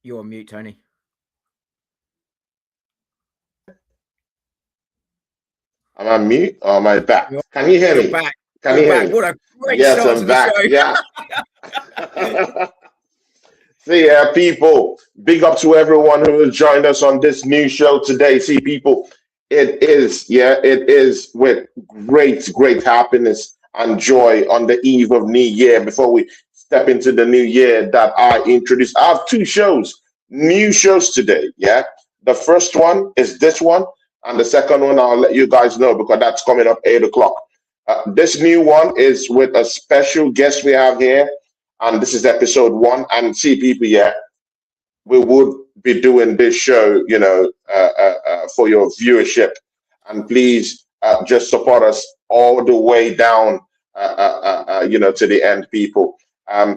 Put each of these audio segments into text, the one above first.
You're on mute, Tony. Am I mute or am I back? Can you hear me? Back. Can you hear me? What a great Yes, start I'm to back. the show. Yeah. See, people, big up to everyone who has joined us on this new show today. See, people, it is with great happiness and joy on the eve of New Year. Before we step into the new year, that I introduce, I have two shows, new shows today. Yeah, the first one is this one, and the second one I'll let you guys know because that's coming up 8 o'clock. This new one is with a special guest we have here, and this is episode one. And see, people, yeah, we would be doing this show, for your viewership, and please just support us all the way down, to the end, people.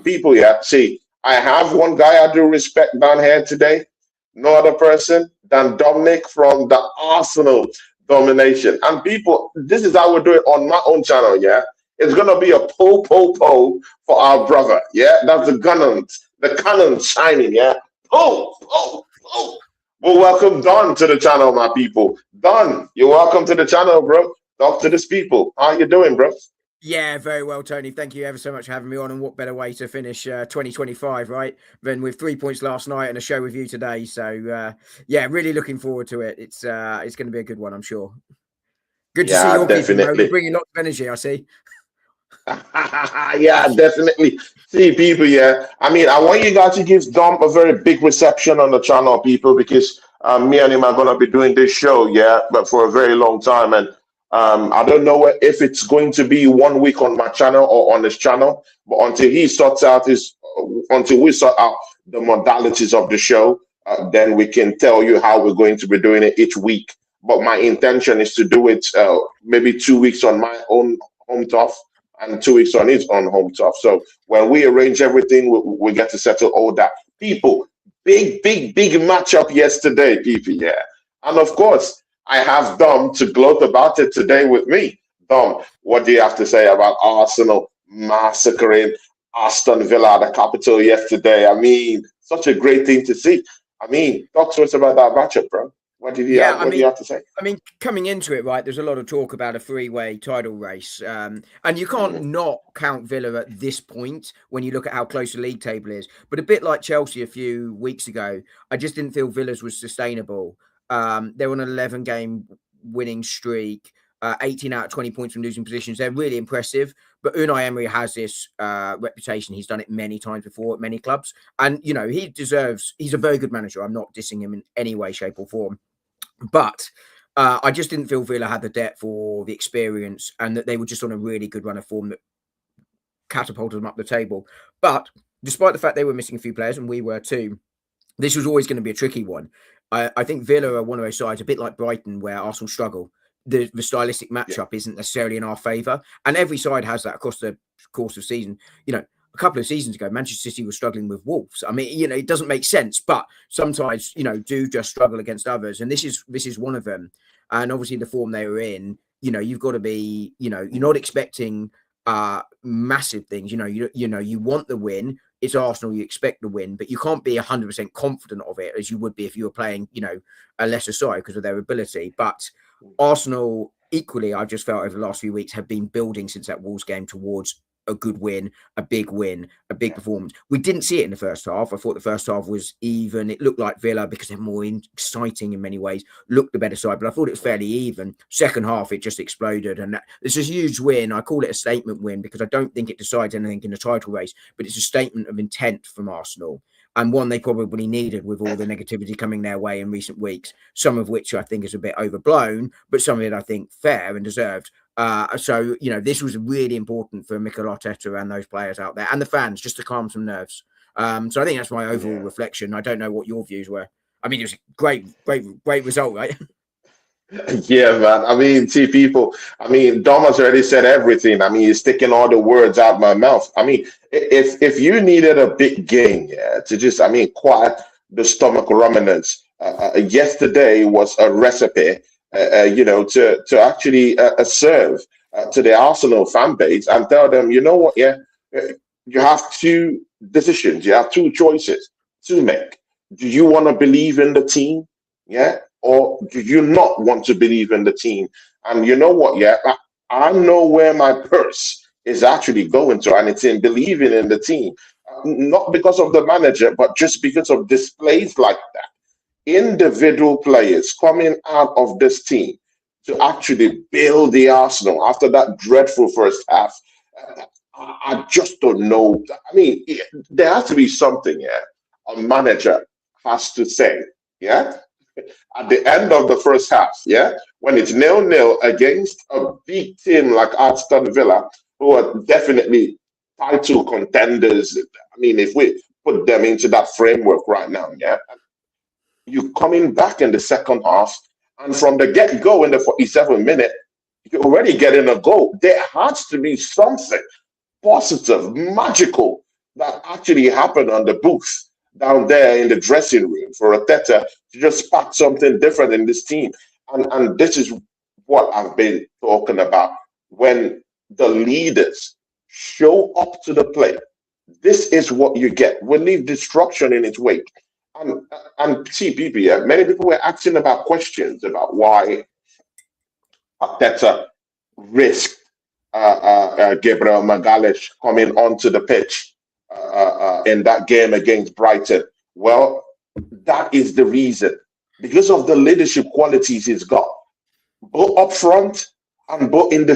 People, yeah. See, I have one guy I do respect down here today. No other person than Dominic from the Arsenal Domination. And people, this is how we do it on my own channel, yeah. It's gonna be a po for our brother, yeah. That's the cannon shining, yeah. Po. Well, welcome Don to the channel, my people. Don, you're welcome to the channel, bro. Talk to this people. How you doing, bro? Yeah, very well, Tony. Thank you ever so much for having me on. And what better way to finish 2025, right? Than with 3 points last night and a show with you today. So, yeah, really looking forward to it. It's going to be a good one, I'm sure. Good to see your people, You're bringing lots of energy, I see. Yeah, definitely. See, people, yeah. I mean, I want you guys to give Dom a very big reception on the channel, people, because me and him are going to be doing this show, yeah, but for a very long time. And I don't know if it's going to be 1 week on my channel or on his channel, but until we sort out the modalities of the show, then we can tell you how we're going to be doing it each week. But my intention is to do it maybe 2 weeks on my own home turf and 2 weeks on his own home turf. So when we arrange everything, we get to settle all that. People, big matchup yesterday, people, yeah. And of course, I have Dom to gloat about it today with me. Dom, what do you have to say about Arsenal massacring Aston Villa, the capital, yesterday? I mean, such a great thing to see. I mean, talk to us about that matchup, bro. What do you have to say? I mean, coming into it, right, there's a lot of talk about a three-way title race. And you can't not count Villa at this point when you look at how close the league table is. But a bit like Chelsea a few weeks ago, I just didn't feel Villa's was sustainable. They're on an 11-game winning streak, 18 out of 20 points from losing positions. They're really impressive. But Unai Emery has this reputation. He's done it many times before at many clubs. And, he's a very good manager. I'm not dissing him in any way, shape or form. But I just didn't feel Villa had the depth or the experience, and that they were just on a really good run of form that catapulted them up the table. But despite the fact they were missing a few players, and we were too, this was always going to be a tricky one. I think Villa are one of those sides, a bit like Brighton, where Arsenal struggle. The stylistic matchup isn't necessarily in our favour, and every side has that across the course of season. A couple of seasons ago, Manchester City was struggling with Wolves. I mean, it doesn't make sense, but sometimes, do just struggle against others. And this is one of them. And obviously the form they were in, you've got to be, you're not expecting massive things. You want the win. It's Arsenal, you expect the win, but you can't be 100% confident of it as you would be if you were playing, a lesser side because of their ability. But Arsenal, equally, I've just felt over the last few weeks, have been building since that Wolves game towards a good win, a big performance. We didn't see it in the first half. I thought the first half was even. It looked like Villa, because they're more exciting in many ways, looked the better side, but I thought it was fairly even. Second half, it just exploded. And it's a huge win. I call it a statement win because I don't think it decides anything in the title race, but it's a statement of intent from Arsenal. And one they probably needed with all the negativity coming their way in recent weeks, some of which I think is a bit overblown, but some of it I think fair and deserved. So, this was really important for Mikel Arteta and those players out there and the fans, just to calm some nerves. So I think that's my overall reflection. I don't know what your views were. I mean, it was a great result, right? Yeah, man. I mean, see, people, Dom has already said everything. I mean, he's sticking all the words out my mouth. I mean, if you needed a big game, to just, quiet the stomach ruminants, yesterday was a recipe, to actually serve to the Arsenal fan base and tell them, you know what, you have two decisions, you have two choices to make. Do you want to believe in the team? Yeah. Or do you not want to believe in the team? And you know what? Yeah. I know where my purse is actually going to, and it's in believing in the team. Not because of the manager, but just because of displays like that. Individual players coming out of this team to actually build the Arsenal after that dreadful first half. I just don't know. I mean, there has to be something, yeah, a manager has to say, yeah, at the end of the first half, yeah, when it's 0-0 against a big team like Aston Villa, who are definitely title contenders. I mean, if we put them into that framework right now, yeah, you coming back in the second half, and from the get go in the 47th minute, you're already getting a goal. There has to be something positive, magical that actually happened on the booth down there in the dressing room for Arteta to just spark something different in this team. And this is what I've been talking about. When the leaders show up to the plate, this is what you get. We leave destruction in its wake. And see, people, yeah, many people were asking about questions about why Arteta risked Gabriel Magalhaes coming onto the pitch in that game against Brighton. Well, that is the reason. Because of the leadership qualities he's got, both up front and both in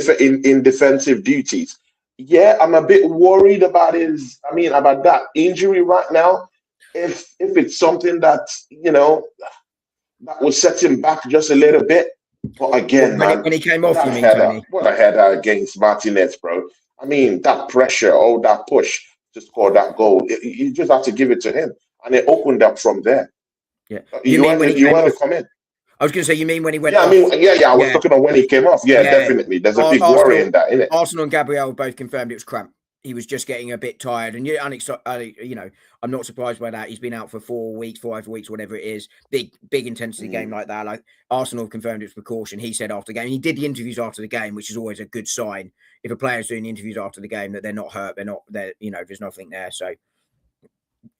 defensive duties. Yeah, I'm a bit worried about about that injury right now. If it's something that, that will set him back just a little bit. But again, when he came off, you mean, Tony? What a header against Martinez, bro. I mean, that pressure, that push to score that goal, you just have to give it to him. And it opened up from there. Yeah. You want to come in? I was going to say, you mean when he went off? I was talking about when he came off. Yeah, definitely. There's a big worry in that, isn't it? Arsenal and Gabriel both confirmed it was cramp. He was just getting a bit tired, and I'm not surprised by that. He's been out for 4 weeks, 5 weeks, whatever it is. Big intensity game like that. Like Arsenal confirmed it's precaution. He said after the game, he did the interviews after the game, which is always a good sign. If a player's doing interviews after the game, that they're not hurt, there's nothing there. So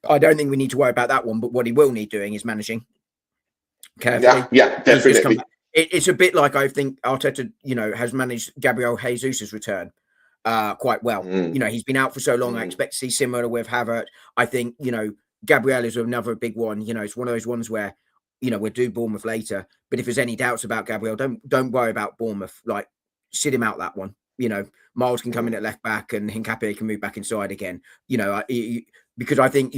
I don't think we need to worry about that one. But what he will need doing is managing carefully. Yeah, definitely. It's a bit like I think Arteta, has managed Gabriel Jesus' return quite well. He's been out for so long. I expect to see similar with Havertz. I think, Gabriel is another big one. It's one of those ones where, we'll do Bournemouth later. But if there's any doubts about Gabriel, don't worry about Bournemouth. Like, sit him out that one. Miles can come in at left back and Hincapié can move back inside again. Because I think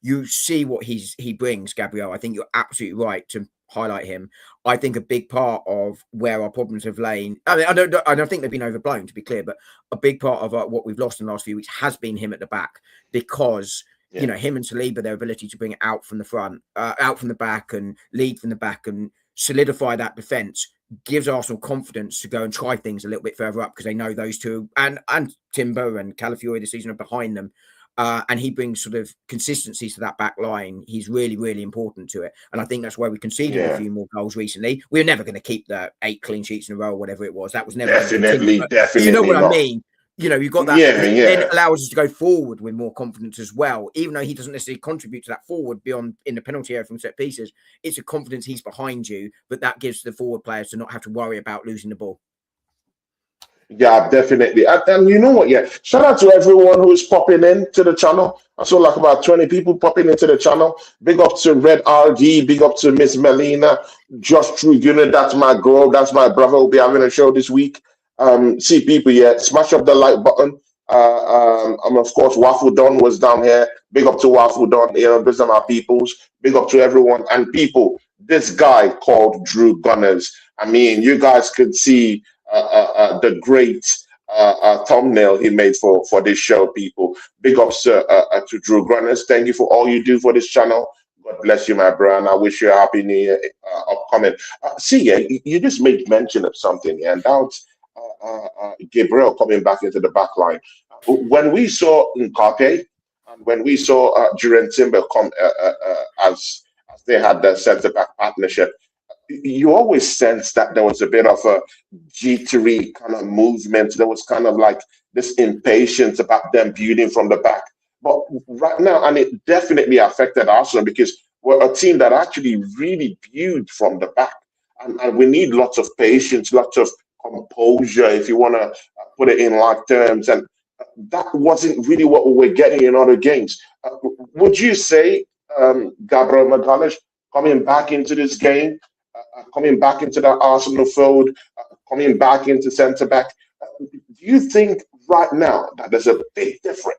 you see what he brings, Gabriel. I think you're absolutely right to highlight him. I think a big part of where our problems have lain, I don't think they've been overblown, to be clear, but a big part of what we've lost in the last few weeks has been him at the back, because him and Saliba, their ability to bring it out from the front, out from the back, and lead from the back and solidify that defense gives Arsenal confidence to go and try things a little bit further up, because they know those two and Timber and Calafiori this season are behind them. And he brings sort of consistency to that back line. He's really, really important to it. And I think that's why we conceded a few more goals recently. We're never going to keep the 8 clean sheets in a row or whatever it was. That was never definitely. You know what not. I mean? You've got that. Then it allows us to go forward with more confidence as well. Even though he doesn't necessarily contribute to that forward beyond in the penalty area from set pieces, it's a confidence he's behind you, but that gives the forward players to not have to worry about losing the ball. Yeah, definitely. And you know what? Yeah, shout out to everyone who is popping in to the channel. I saw like about 20 people popping into the channel. Big up to Red RD. Big up to Miss Melina. Just True Unit. That's my girl. That's my brother. We'll be having a show this week. See people, smash up the like button. Of course, Waffle Don was down here. Big up to Waffle Don. Those are my peoples. Big up to everyone. And people, this guy called Drew Gunners. I mean, you guys could see the great thumbnail he made for this show, people. Big ups to Drew Gunners. Thank you for all you do for this channel. God bless you, my bro, and I wish you a happy new year upcoming. You just made mention of something, and that's Gabriel coming back into the back line. When we saw Hincapié and when we saw Jurgen Timber come as they had the centre-back partnership, you always sense that there was a bit of a jittery kind of movement. There was kind of like this impatience about them building from the back. But right now, and it definitely affected Arsenal because we're a team that actually really viewed from the back. And we need lots of patience, lots of composure, if you want to put it in like terms. And that wasn't really what we were getting in other games. Would you say Gabriel Magalhaes coming back into this game, coming back into the Arsenal fold, coming back into centre back? Do you think right now that there's a big difference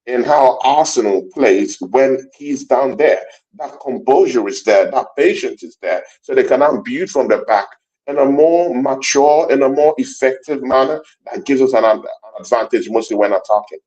in how Arsenal plays when he's down there? That composure is there, that patience is there, so they can now build from the back in a more mature, in a more effective manner that gives us an advantage mostly when attacking.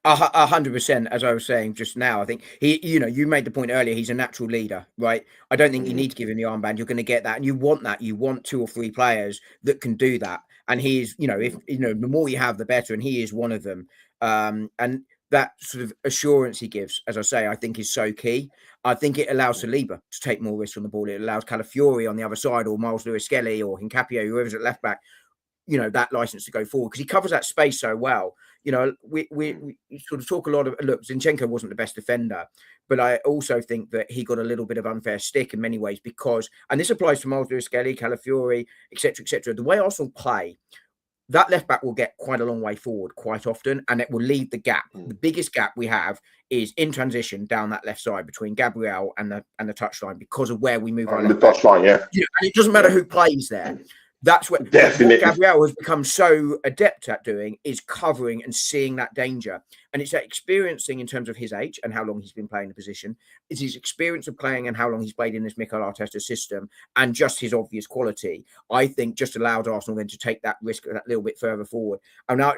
100%, as I was saying just now. I think you made the point earlier, he's a natural leader, right? I don't think you Mm, need to give him the armband. You're going to get that. And you want that. You want 2 or 3 players that can do that. And he's, if, mm, the more you have, the better. And he is one of them. And that sort of assurance he gives, as I say, I think is so key. I think it allows mm. Saliba to take more risks on the ball. It allows Calafiori on the other side, or Miles Lewis-Skelly, or Hincapie, whoever's at left back, that license to go forward because he covers that space so well. We sort of talk a lot of, look, Zinchenko wasn't the best defender, but I also think that he got a little bit of unfair stick in many ways because, and this applies to Miles Lewis-Skelly, Calafiori, etc., etc. The way Arsenal play, that left back will get quite a long way forward quite often, and it will leave the gap. The Mm. biggest gap we have is in transition down that left side between Gabriel and the touchline because of where we move our On the left back. touchline, yeah. And it doesn't matter Yeah. who plays there. That's what. But what Definitely. Gabriel has become so adept at doing is covering and seeing that danger, and it's that experiencing in terms of his age and how long he's been playing the position. It's his experience of playing and how long he's played in this Mikel Arteta system, and just his obvious quality. I think just allowed Arsenal then to take that risk that little bit further forward. And now,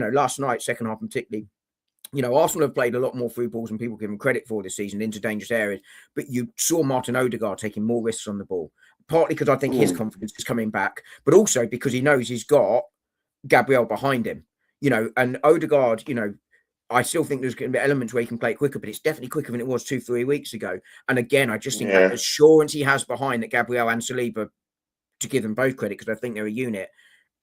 last night, second half particularly. Arsenal have played a lot more through balls than people give them credit for this season into dangerous areas. But you saw Martin Odegaard taking more risks on the ball, partly because I think his Mm. confidence is coming back, but also because he knows he's got Gabriel behind him. And Odegaard, I still think there's going to be elements where he can play it quicker, but it's definitely quicker than it was 2-3 weeks ago. And again, I just think that Yeah. assurance he has behind that Gabriel and Saliba, to give them both credit, because I think they're a unit,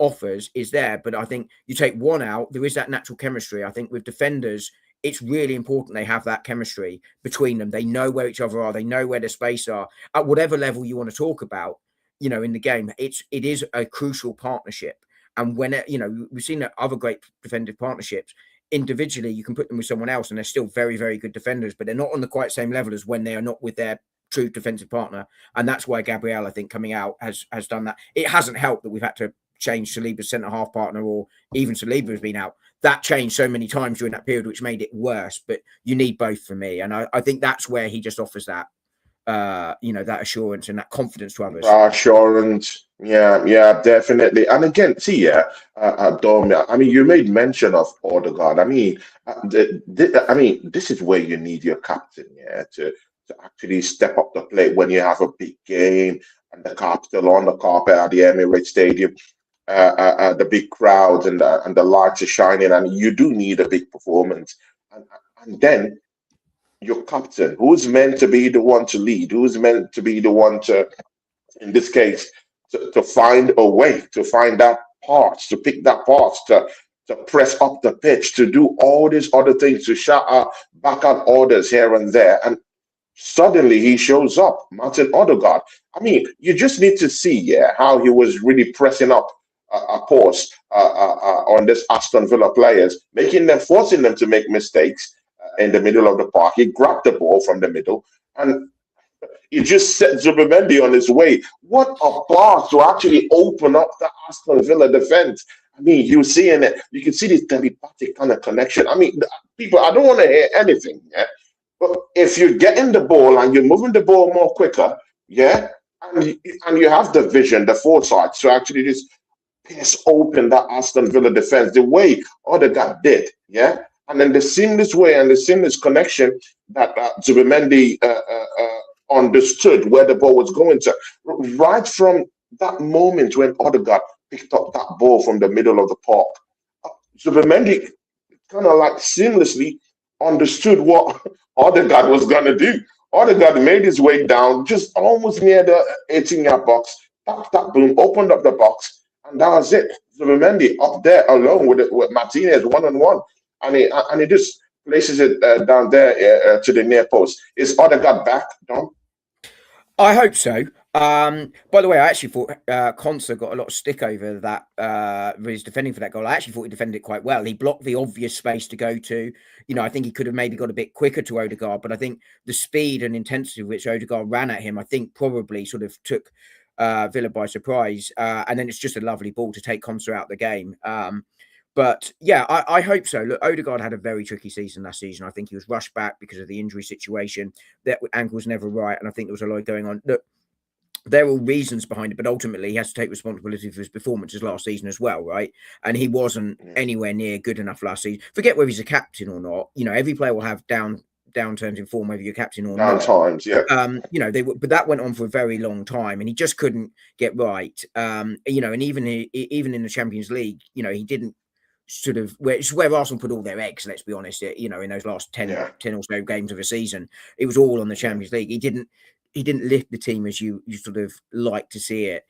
offers is there. But I think you take one out, there is that natural chemistry. I think with defenders, it's really important they have that chemistry between them. They know where each other are. They know where the space are at whatever level you want to talk about, in the game. It is a crucial partnership. And when, we've seen that other great defensive partnerships, individually, you can put them with someone else and they're still very, very good defenders, but they're not on the quite same level as when they are not with their true defensive partner. And that's why Gabriel, I think, coming out has done that. It hasn't helped that we've had to change Saliba's centre-half partner, or even Saliba has been out. That changed so many times during that period, which made it worse. But you need both for me. And I think that's where he just offers that, that assurance and that confidence to others. Assurance. Yeah, yeah, definitely. And again, see, yeah, Dom, I mean, you made mention of Odegaard. I mean, this is where you need your captain, yeah, to actually step up the plate when you have a big game and the capital on the carpet at the Emirates Stadium. The big crowds and the lights are shining, and you do need a big performance. And then your captain, who's meant to be the one to lead, who's meant to be the one to, in this case, to find a way, to find that part, to pick that part, to press up the pitch, to do all these other things, to shout out back out orders here and there. And suddenly he shows up, Martin Odegaard. I mean, you just need to see, yeah, how he was really pressing up a pause on this Aston Villa players, forcing them to make mistakes in the middle of the park. He grabbed the ball from the middle and he just set Zubimendi on his way. What a pass to actually open up the Aston Villa defense. I mean, you seeing it, you can see this telepathic kind of connection. I mean, people, I don't want to hear anything, yeah. But if you're getting the ball and you're moving the ball more quicker, yeah, and you have the vision, the foresight to actually just pierce open that Aston Villa defense the way Odegaard did, yeah, and then the seamless way and the seamless connection that Zubimendi understood where the ball was going to, right from that moment when Odegaard picked up that ball from the middle of the park. Zubimendi kind of like seamlessly understood what Odegaard was going to do. Odegaard made his way down just almost near the 18-yard box, tap, boom, opened up the box, and that was it. Zubimendi up there alone with Martinez one-on-one. And he just places it down there to the near post. Is Odegaard back, Dom? I hope so. By the way, I actually thought Konsa got a lot of stick over that with his defending for that goal. I actually thought he defended it quite well. He blocked the obvious space to go to. You know, I think he could have maybe got a bit quicker to Odegaard, but I think the speed and intensity with which Odegaard ran at him, I think probably sort of took Villa by surprise. And then it's just a lovely ball to take Konsa out the game. But yeah, I hope so. Look, Odegaard had a very tricky season last season. I think he was rushed back because of the injury situation. That ankle was never right, and I think there was a lot going on. Look, there are all reasons behind it, but ultimately he has to take responsibility for his performances last season as well, right? And he wasn't anywhere near good enough last season. Forget whether he's a captain or not. You know, every player will have downturns in form, whether you're captain or not. Downtimes, yeah. You know, but that went on for a very long time, and he just couldn't get right. You know, and even in the Champions League, you know, he didn't sort of it's where Arsenal put all their eggs, let's be honest. You know, in those last 10 or so games of a season, it was all on the Champions League. He didn't lift the team as you sort of like to see it.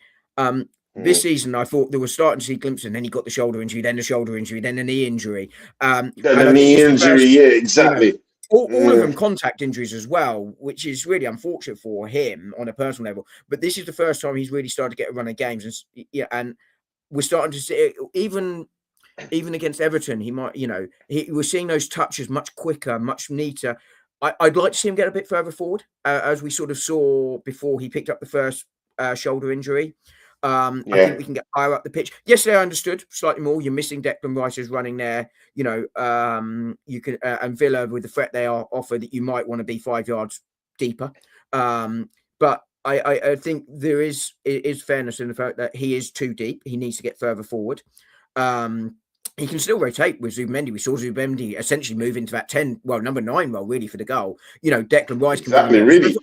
This season, I thought they were starting to see glimpses, and then he got the shoulder injury, then the shoulder injury, then the knee injury. Then the knee injury, yeah, exactly. You know, all of them contact injuries as well, which is really unfortunate for him on a personal level. But this is the first time he's really started to get a run of games, and we're starting to see it, even against Everton, he might, you know, we're seeing those touches much quicker, much neater. I'd like to see him get a bit further forward, as we sort of saw before he picked up the first shoulder injury. I think we can get higher up the pitch. Yesterday, I understood slightly more. You're missing Declan Rice is running there. You know, you can and Villa with the threat they are offer that you might want to be 5 yards deeper. But I think there is fairness in the fact that he is too deep. He needs to get further forward. He can still rotate with Zubimendi. We saw Zubimendi essentially move into that number 9 role, really, for the goal. You know, Declan Rice can really.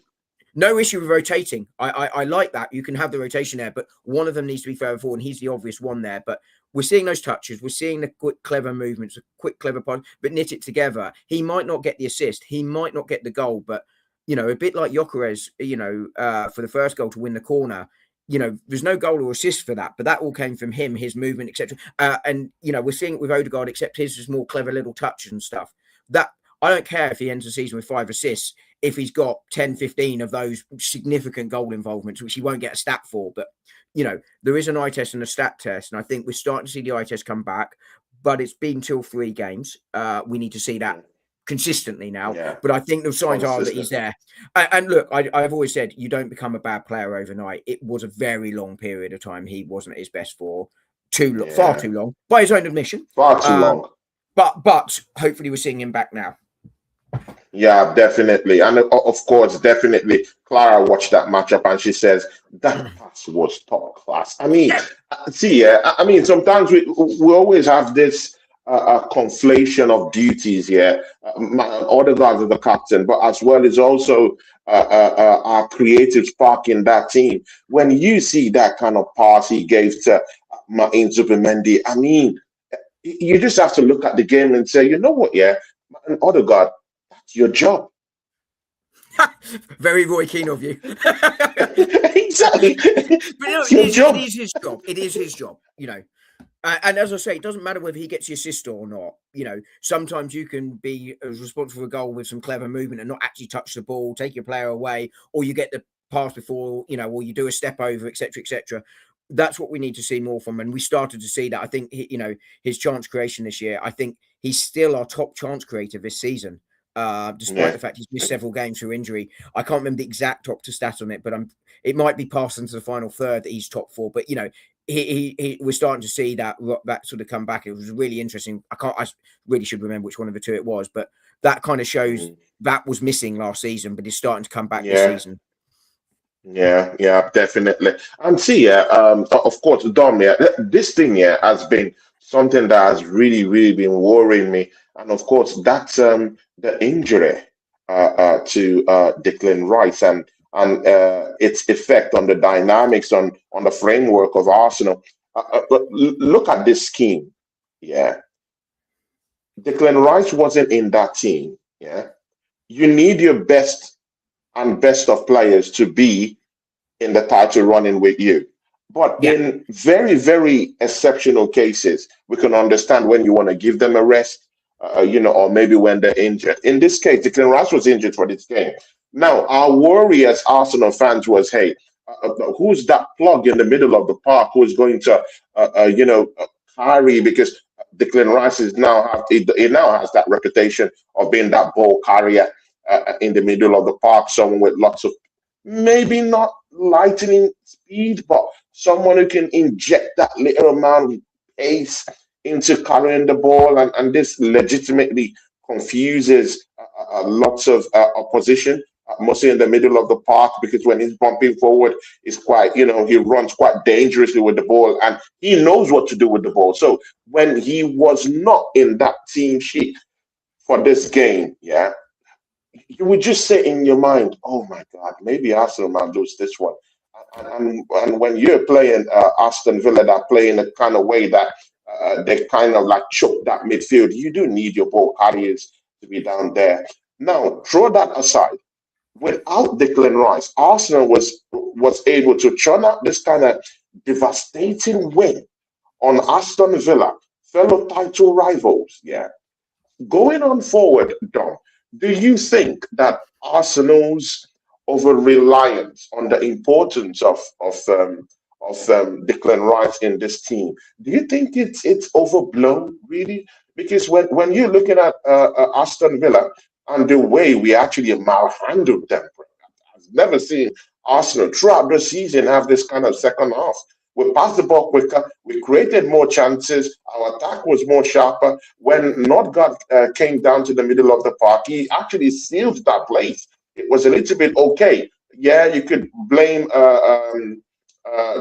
No issue with rotating. I like that. You can have the rotation there, but one of them needs to be further forward, and he's the obvious one there. But we're seeing those touches. We're seeing the quick, clever movements, clever part, but knit it together. He might not get the assist. He might not get the goal, but, you know, a bit like Gyökeres, you know, for the first goal to win the corner, you know, there's no goal or assist for that, but that all came from him, his movement, etc. And, you know, we're seeing it with Odegaard, except his is more clever little touches and stuff. That I don't care if he ends the season with 5 assists, if he's got 10, 15 of those significant goal involvements, which he won't get a stat for. But, you know, there is an eye test and a stat test. And I think we're starting to see the eye test come back, but it's been till 3 games. We need to see that consistently now. But I think the signs are that he's there. And look, I've always said you don't become a bad player overnight. It was a very long period of time he wasn't at his best for. Far too long, by his own admission. Far too long. But hopefully we're seeing him back now. Yeah, definitely. And of course, definitely, Clara watched that matchup and she says, that pass was top class. I mean, I mean, sometimes we always have this conflation of duties here. Odegaard is the captain, but as well as also our creative spark in that team. When you see that kind of pass he gave to Martin Zubimendi, I mean, you just have to look at the game and say, you know what, Odegaard, that's your job. Very Roy Keane of you. Exactly. But no, it is his job. It is his job, you know. And as I say, it doesn't matter whether he gets the assist or not. You know, sometimes you can be responsible for a goal with some clever movement and not actually touch the ball, take your player away, or you get the pass before, you know, or you do a step over, etc., etc. That's what we need to see more from. And we started to see that. I think, you know, his chance creation this year, I think he's still our top chance creator this season, despite the fact he's missed several games through injury. I can't remember the exact top to stat on it, but it might be passed into the final third that he's top 4. But, you know, we're starting to see that sort of come back. It was really interesting. I really should remember which one of the 2 it was, but that kind of shows that was missing last season, but it's starting to come back this season. Yeah, definitely. And see, of course, Dom, this thing has been something that has really, really been worrying me. And of course, that's the injury to Declan Rice and its effect on the dynamics on the framework of Arsenal. But look at this scheme. Declan Rice wasn't in that team. You need your best of players to be in the title running with you. But in very, very exceptional cases, we can understand when you want to give them a rest. or maybe when they're injured. In this case, Declan Rice was injured for this game. Now, our worry as Arsenal fans was, hey, who's that plug in the middle of the park who's going to, carry, because Declan Rice is he now has that reputation of being that ball carrier in the middle of the park, someone with lots of, maybe not lightning speed, but someone who can inject that little amount of pace into carrying the ball, and this legitimately confuses lots of opposition, mostly in the middle of the park, because when he's bumping forward, it's quite, he runs quite dangerously with the ball, and he knows what to do with the ball. So when he was not in that team sheet for this game, yeah, you would just say in your mind, oh my God, maybe Arsenal might lose this one. And when you're playing Aston Villa, that play in a kind of way that they kind of like choke that midfield, you do need your ball carriers to be down there. Now, throw that aside. Without Declan Rice, Arsenal was able to churn out this kind of devastating win on Aston Villa, fellow title rivals. Yeah. Going on forward, Dom, do you think that Arsenal's over reliance on the importance of Declan Rice in this team, do you think it's overblown, really? Because when you're looking at Aston Villa and the way we actually malhandled them, I've never seen Arsenal throughout the season have this kind of second half. We passed the ball quicker. We created more chances. Our attack was more sharper. When Nordgaard came down to the middle of the park, he actually sealed that place. It was a little bit okay. Yeah, you could blame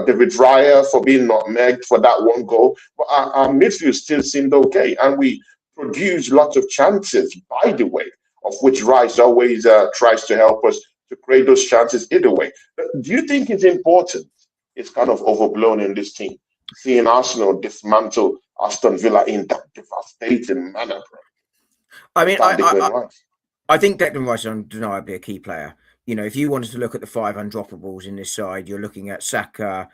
David Raya for being nutmegged for that one goal, but our midfield still seemed okay, and we produced lots of chances, by the way, of which Rice always tries to help us to create those chances either way. Do you think it's important? It's kind of overblown in this team, seeing Arsenal dismantle Aston Villa in that devastating manner, bro. I mean, I think Declan Rice is undeniably a key player. If you wanted to look at the 5 undroppables in this side, you're looking at Saka.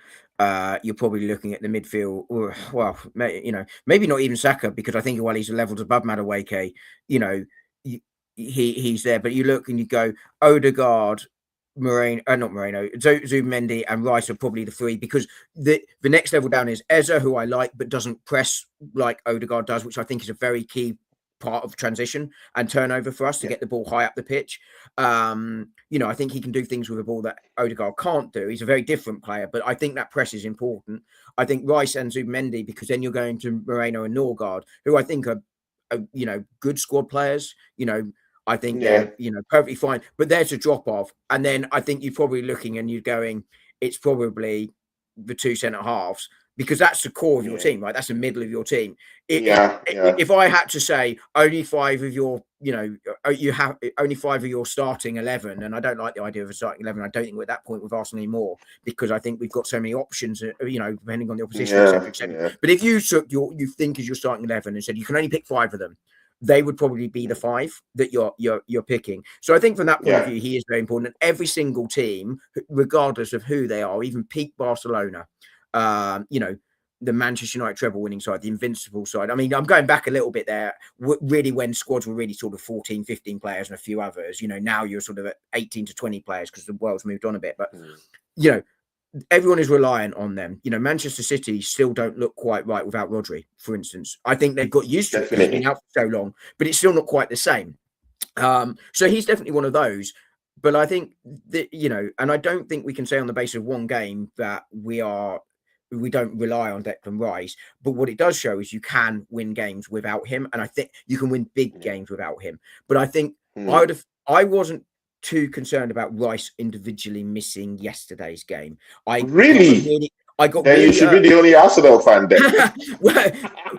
You're probably looking at the midfield. Well, maybe not even Saka, because I think while he's levels above Madueke, he's there. But you look and you go, Odegaard, Zubimendi and Rice are probably the 3, because the next level down is Eze, who I like, but doesn't press like Odegaard does, which I think is a very key part of transition and turnover for us to get the ball high up the pitch. I think he can do things with the ball that Odegaard can't do. He's a very different player, but I think that press is important. I think Rice and Zubimendi, because then you're going to Moreno and Norgard, who I think are good squad players. I think they're, perfectly fine, but there's a drop off. And then I think you're probably looking and you're going, it's probably the 2 centre halves, because that's the core of your team, right? That's the middle of your team. If I had to say only 5 of your, you have only 5 of your starting 11, and I don't like the idea of a starting 11. I don't think we're at that point with Arsenal anymore, because I think we've got so many options, depending on the opposition, etc. But if you took you think as your starting 11 and said you can only pick 5 of them, they would probably be the 5 that you're picking. So I think from that point of view, he is very important. And every single team, regardless of who they are, even peak Barcelona, the Manchester United treble winning side, the invincible side. I mean, I'm going back a little bit there, really, when squads were really sort of 14, 15 players and a few others. Now you're sort of at 18 to 20 players because the world's moved on a bit. But, everyone is reliant on them. Manchester City still don't look quite right without Rodri, for instance. I think they've got used to it because he's been out for so long, but it's still not quite the same. So he's definitely one of those. But I think that, and I don't think we can say on the basis of one game that we don't rely on Declan Rice. But what it does show is you can win games without him. And I think you can win big games without him. But I think I wasn't too concerned about Rice individually missing yesterday's game. I got really you should be the only Arsenal fan then.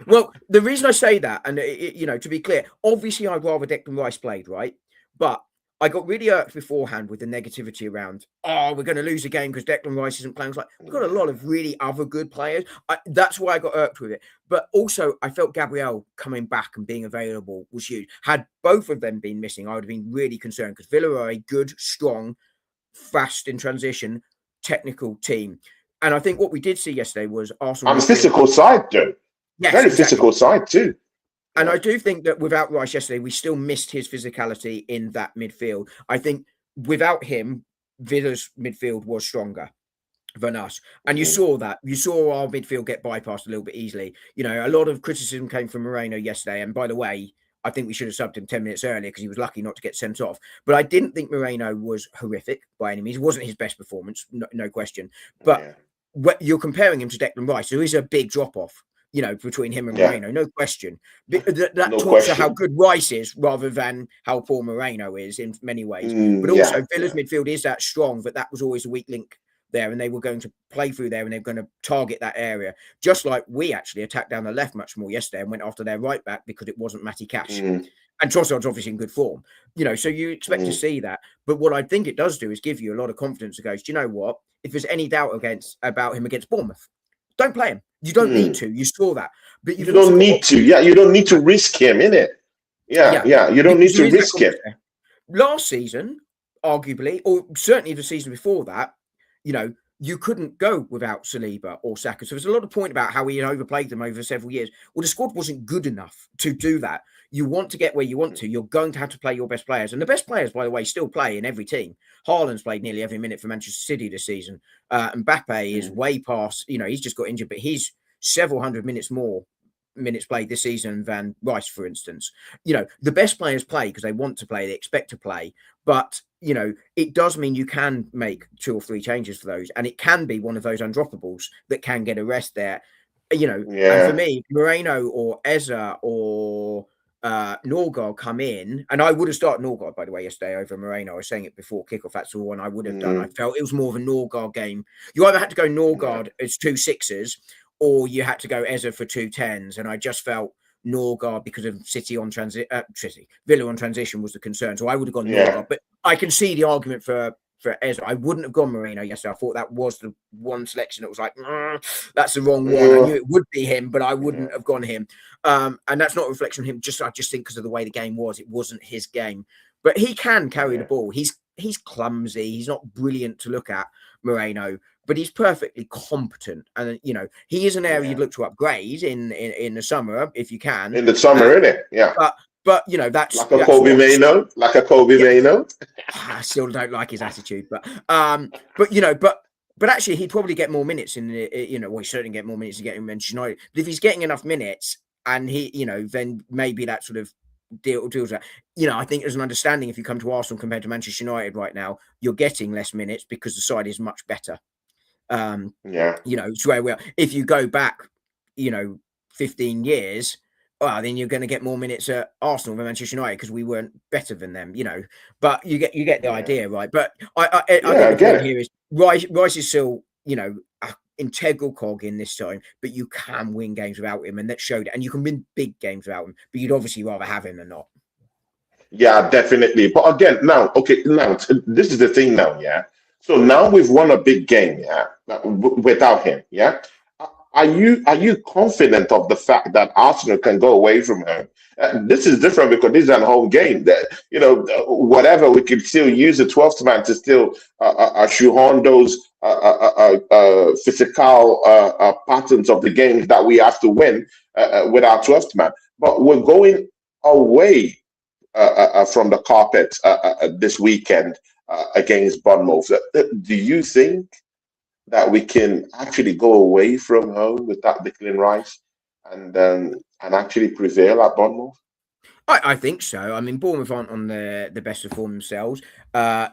well, the reason I say that, and to be clear, obviously I'd rather Declan Rice played, right? But I got really irked beforehand with the negativity around, we're going to lose a game because Declan Rice isn't playing. It's like, we've got a lot of really other good players. That's why I got irked with it. But also, I felt Gabriel coming back and being available was huge. Had both of them been missing, I would have been really concerned, because Villa are a good, strong, fast in transition, technical team. And I think what we did see yesterday was Arsenal... On physical side, Joe. Yes, very physical side too. And Yeah. I do think that without Rice yesterday, we still missed his physicality in that midfield. I think without him, Villa's midfield was stronger than us. And you Mm, saw that. You saw our midfield get bypassed a little bit easily. You know, a lot of criticism came from Moreno yesterday. And by the way, I think we should have subbed him 10 minutes earlier because he was lucky not to get sent off. But I didn't think Moreno was horrific by any means. It wasn't his best performance, no question. But yeah. you're comparing him to Declan Rice, there is a big drop off, you know, between him and Yeah. Moreno, no question. That No talks to how question. good Rice is rather than how poor Moreno is in many ways. But Yeah. also, Villa's Yeah. midfield is that strong that was always a weak link there, and they were going to play through there and they're going to target that area. Just like we actually attacked down the left much more yesterday and went after their right back because it wasn't Matty Cash. Mm, And Trossard's obviously in good form, you know, so you expect to mm, see that. But what I think it does do is give you a lot of confidence that goes, do you know what? If there's any doubt about him against Bournemouth, don't play him. You don't need mm. to. You saw that. But you've You also don't got need to. Yeah. You don't need to risk him, innit? Yeah. yeah, Yeah. You don't need because there to is that risk him. confidence there. Last season, arguably, or certainly the season before that, you know, you couldn't go without Saliba or Saka. So there's a lot of point about how he had overplayed them over several years. Well, the squad wasn't good enough to do that. You want to get where you want to, you're going to have to play your best players. And the best players, by the way, still play in every team. Haaland's played nearly every minute for Manchester City this season. Mbappe is Mm, way past, you know, he's just got injured, but he's several hundred minutes played this season than Rice, for instance. You know, the best players play because they want to play, they expect to play. But, you know, it does mean you can make 2 or 3 changes for those. And it can be one of those undroppables that can get a rest there. You know, and for yeah. me, Moreno or Eza or Norgard come in, and I would have started Norgard, by the way, yesterday over Moreno. I was saying it before kickoff. That's the one I would have done. I Mm, felt it was more of a Norgard game. You either had to go yeah. Norgard as 2 sixes, or you had to go Eza for 2 10s. And I just felt Norgard because of Villa on transition was the concern. So I would have gone Yeah. Norgard, but I can see the argument for Ezra. I wouldn't have gone Moreno yesterday. I thought that was the one selection that was like, that's the wrong one. I knew it would be him, but I Yeah. wouldn't have gone him. And that's not a reflection on him. I just think because of the way the game was, it wasn't his game. But he can carry the Yeah. ball. He's clumsy. He's not brilliant to look at, Moreno, but he's perfectly competent. And you know, he is an area Yeah. you'd look to upgrade in the summer if you can. In the summer, innit? Yeah. But you know, that's Like a Kobe not Mano. Like a Kobe yeah. Mano. I still don't like his attitude, but you know, but actually, he'd probably get more minutes in the, you know, well, he certainly get more minutes to get him Manchester United. But if he's getting enough minutes, and he, you know, then maybe that sort of deals that. You know, I think there's an understanding if you come to Arsenal compared to Manchester United right now, you're getting less minutes because the side is much better. Yeah. You know, it's where we are. If you go back, you know, 15 years, well, then you're going to get more minutes at Arsenal than Manchester United because we weren't better than them, you know. But you get the Yeah. idea, right? But I Yeah. think I the get point it. here is Rice is still, you know, an integral cog in this time, but you can win games without him, and that showed it. And you can win big games without him, but you'd obviously rather have him than not. Yeah, definitely. But again, now, okay, now this is the thing now, yeah. So now we've won a big game, yeah, without him, yeah. Are you confident of the fact that Arsenal can go away from home? This is different because this is a home game. That whatever we could still use the 12th man to still shoehorn those physical patterns of the games that we have to win with our 12th man. But we're going away from the carpet this weekend against Bournemouth. Do you think that we can actually go away from home without Declan Rice and actually prevail at Bournemouth? I think so. I mean, Bournemouth aren't on the best of form themselves.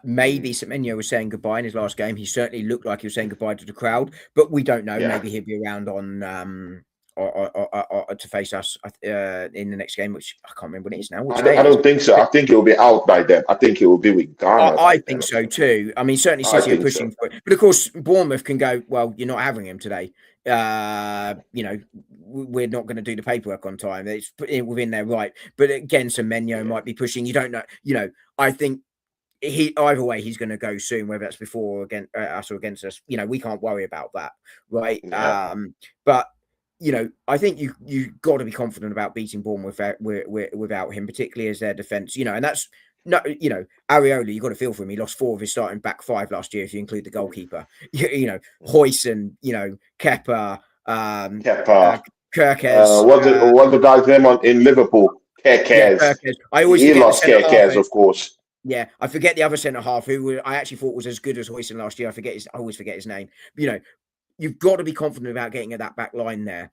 Maybe Mm, Semenyo was saying goodbye in his last game. He certainly looked like he was saying goodbye to the crowd, but we don't know. yeah. Maybe he'll be around on or to face us in the next game, which I can't remember when it is now. Which day I it is? don't think so. I think he'll be out by then. I think he will be with Ghana I by then think or so something. too. I mean, certainly I City are think so. pushing for it, but of course Bournemouth can go. Well, you're not having him today. You know, we're not going to do the paperwork on time. It's within their right. But again, Semenyo Yeah. might be pushing. You don't know. You know, I think he either way he's going to go soon, whether that's before or against us or against us. You know, we can't worry about that, right? Yeah. But you know, I think you got to be confident about beating Bournemouth without him, particularly as their defense. You know, and that's no, you know, Areola. You got to feel for him. He lost 4 of his starting back 5 last year, if you include the goalkeeper. You know, Hoyson, you know, Kepa, Kepa. Kirkes. What's the guy's name in Liverpool? Yeah, Kerkez. Kirkes. I always He forget the lost centre half. Kerkez, of course. Yeah, I forget the other centre half who I actually thought was as good as Hoyson last year. I always forget his name. But, you've got to be confident about getting at that back line there.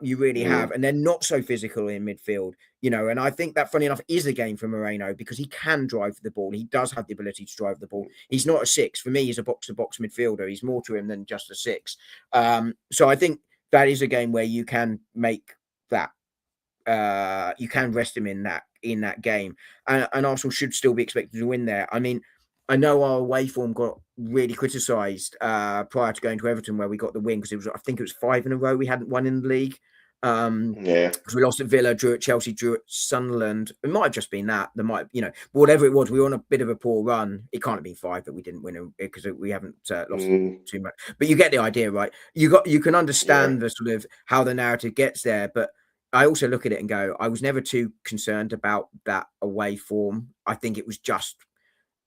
You really have. And they're not so physical in midfield, and I think that, funny enough, is a game for Moreno because he can drive the ball. He does have the ability to drive the ball. He's not a six. For me, he's a box-to-box midfielder. He's more to him than just a six. So I think that is a game where you can make that. You can rest him in that game. And Arsenal should still be expected to win there. I mean, I know our away form got really criticised prior to going to Everton, where we got the win because I think it was 5 in a row we hadn't won in the league. Because we lost at Villa, drew at Chelsea, drew at Sunderland. It might have just been that. There might, but whatever it was, we were on a bit of a poor run. It can't have been 5 that we didn't win because we haven't lost too much. But you get the idea, right? You can understand the sort of how the narrative gets there, but I also look at it and go, I was never too concerned about that away form. I think it was just,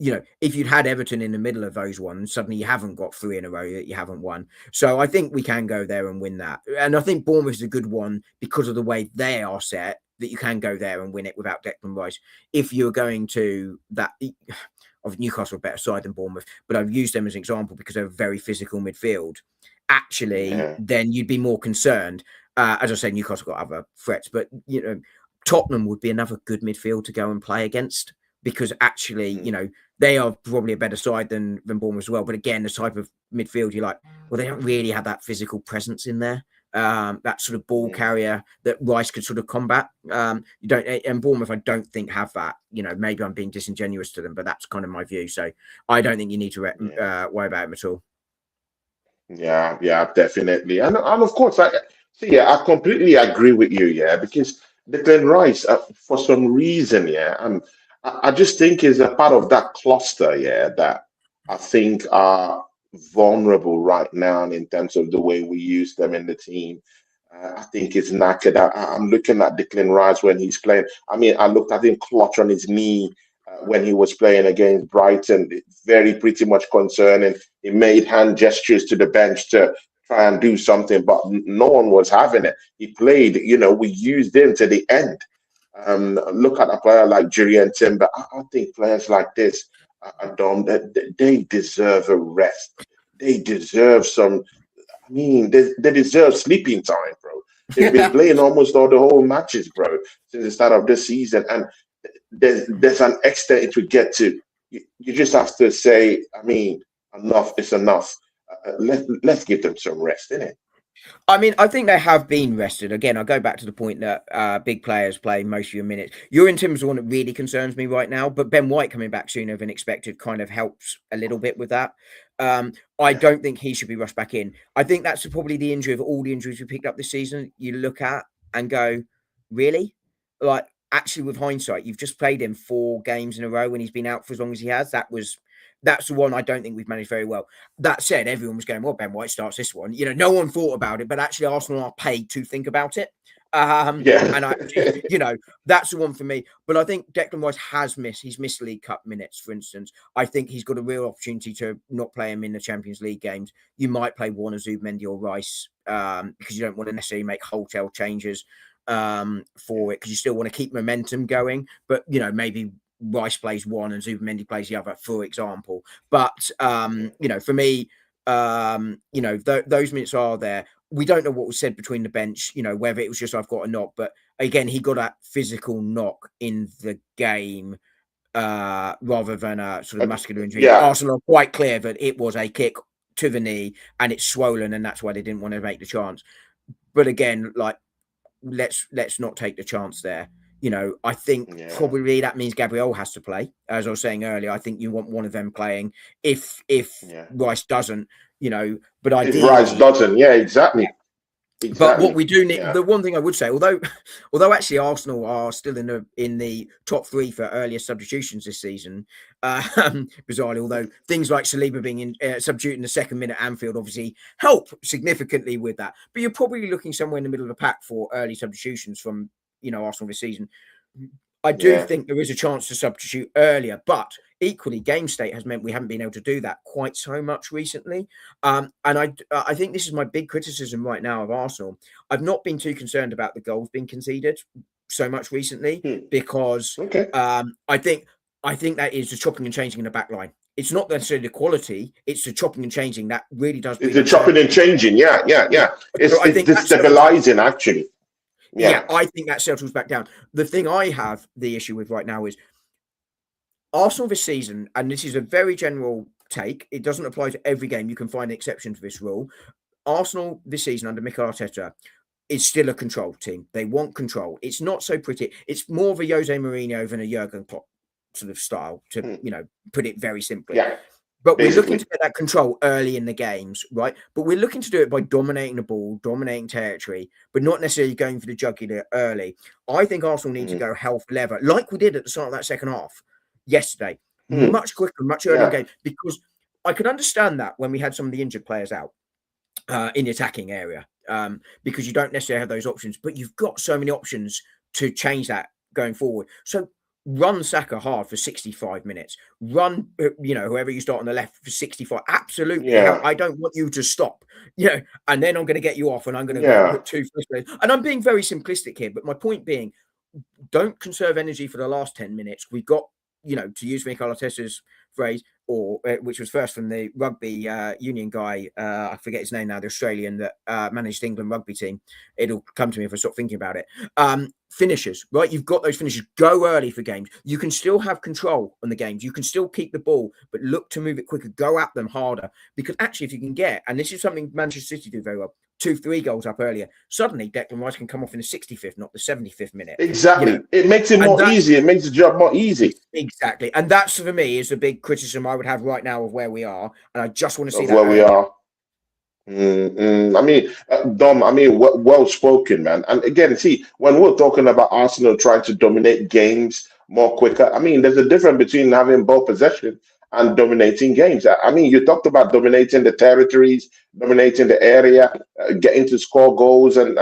if you'd had Everton in the middle of those ones, suddenly you haven't got 3 in a row that you haven't won. So I think we can go there and win that. And I think Bournemouth is a good one because of the way they are set, that you can go there and win it without Declan Rice. If you're going to that, of Newcastle a better side than Bournemouth, but I've used them as an example because they're a very physical midfield. Actually, then you'd be more concerned. As I say, Newcastle got other threats, but Tottenham would be another good midfield to go and play against because actually, they are probably a better side than Bournemouth as well. But again, the type of midfield you're like, well, they don't really have that physical presence in there. That sort of ball carrier that Rice could sort of combat. You don't, and Bournemouth, I don't think have that. Maybe I'm being disingenuous to them, but that's kind of my view. So I don't think you need to worry about them at all. Yeah, definitely. And of course, I completely agree with you, because Declan Rice, for some reason, and I just think is a part of that cluster, that I think are vulnerable right now in terms of the way we use them in the team. I think it's knackered. I'm looking at Declan Rice when he's playing. I mean, I looked at him clutch on his knee when he was playing against Brighton. Very pretty much concerning. He made hand gestures to the bench to try and do something, but no one was having it. He played, we used him to the end. Look at a player like Julian Timber. I think players like this, Dom, they deserve a rest. They deserve some. I mean, they deserve sleeping time, bro. They've been playing almost all the whole matches, bro, since the start of this season, and there's an extent it would get to. You just have to say, I mean, enough is enough. Let's give them some rest, innit? I mean, I think they have been rested. Again, I go back to the point that big players play most of your minutes. You're in terms of one that really concerns me right now, but Ben White coming back sooner than expected kind of helps a little bit with that. I don't think he should be rushed back in. I think that's probably the injury of all the injuries we picked up this season. You look at and go, really? Like, actually, with hindsight, you've just played him 4 games in a row when he's been out for as long as he has. That's the one I don't think we've managed very well. That said, everyone was going, well, Ben White starts this one. No one thought about it, but actually Arsenal are paid to think about it. And that's the one for me. But I think Declan Rice he's missed League Cup minutes, for instance. I think he's got a real opportunity to not play him in the Champions League games. You might play Warner, Zubimendi or Rice because you don't want to necessarily make wholesale changes for it because you still want to keep momentum going. But, maybe Rice plays one and Zubimendi plays the other, for example. But, for me, those minutes are there. We don't know what was said between the bench, whether it was just I've got a knock. But again, he got that physical knock in the game rather than a sort of muscular injury. Yeah. Arsenal are quite clear that it was a kick to the knee and it's swollen and that's why they didn't want to make the chance. But again, let's not take the chance there. I think probably that means Gabriel has to play. As I was saying earlier, I think you want one of them playing if Rice doesn't, but ideally, if Rice doesn't, exactly. But what we do need, the one thing I would say, although actually Arsenal are still in the top 3 for earliest substitutions this season, bizarrely, although things like Saliba being substituted in the second minute at Anfield obviously help significantly with that. But you're probably looking somewhere in the middle of the pack for early substitutions from Arsenal this season. I do think there is a chance to substitute earlier, but equally, game state has meant we haven't been able to do that quite so much recently. And I think this is my big criticism right now of Arsenal. I've not been too concerned about the goals being conceded so much recently because I think that is the chopping and changing in the back line. It's not necessarily the quality; it's the chopping and changing that really does. It's the chopping and changing, yeah. It's destabilizing, actually. Yeah, I think that settles back down. The thing I have the issue with right now is Arsenal this season, and this is a very general take. It doesn't apply to every game. You can find an exception to this rule. Arsenal this season under Mikel Arteta is still a control team. They want control. It's not so pretty. It's more of a Jose Mourinho than a Jurgen Klopp sort of style, to put it very simply. Yeah. But we're looking to get that control early in the games, right? But we're looking to do it by dominating the ball, dominating territory, but not necessarily going for the jugular early. I think Arsenal need to go hell for leather, like we did at the start of that second half yesterday. Much quicker, much earlier in the game, because I could understand that when we had some of the injured players out in the attacking area, because you don't necessarily have those options, but you've got so many options to change that going forward. So run Saka hard for 65 minutes. Run, whoever you start on the left for 65. Absolutely. Yeah. I don't want you to stop. And then I'm going to get you off, and I'm going to put two first players. And I'm being very simplistic here, but my point being, don't conserve energy for the last 10 minutes. We've got, to use Mikel Arteta's phrase, or which was first from the rugby union guy, I forget his name now, the Australian that managed the England rugby team. It'll come to me if I stop thinking about it. Finishers, right? You've got those finishers. Go early for games. You can still have control on the games. You can still keep the ball, but look to move it quicker. Go at them harder. Because actually, if you can get, and this is something Manchester City do very well, 2-3 goals up earlier, suddenly Declan Rice can come off in the 65th, not the 75th minute. Exactly. It makes it more easy. It makes the job more easy. Exactly. And that's, for me, is the big criticism I would have right now of where we are. And I just want to see that. Where we are. I mean, Dom, well spoken, man. And again, see, when we're talking about Arsenal trying to dominate games more quicker, there's a difference between having ball possession and dominating games. You talked about dominating the territories, dominating the area, getting to score goals. And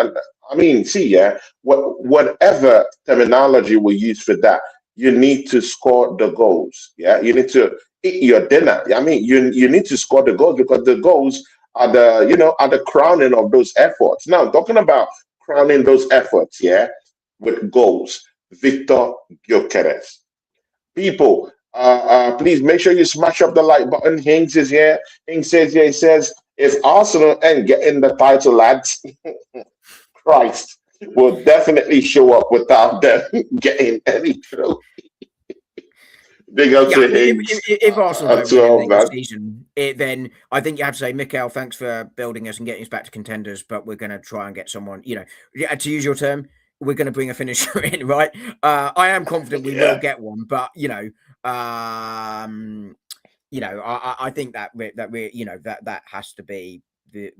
whatever terminology we use for that, you need to score the goals. Yeah, you need to eat your dinner. You need to score the goals, because the goals are the crowning of those efforts. Now, talking about crowning those efforts, with goals, Victor Gyökeres. People, please make sure you smash up the like button. Hinks is here. Hinks says here, he says, if Arsenal ain't getting the title, lads, Christ will definitely show up without them getting any trophy. Big up to Hinks. If Arsenal don't win the season, then I think you have to say, Mikel, thanks for building us and getting us back to contenders, but we're going to try and get someone, to use your term, we're going to bring a finisher in, right? I am confident we will get one, but I think that has to be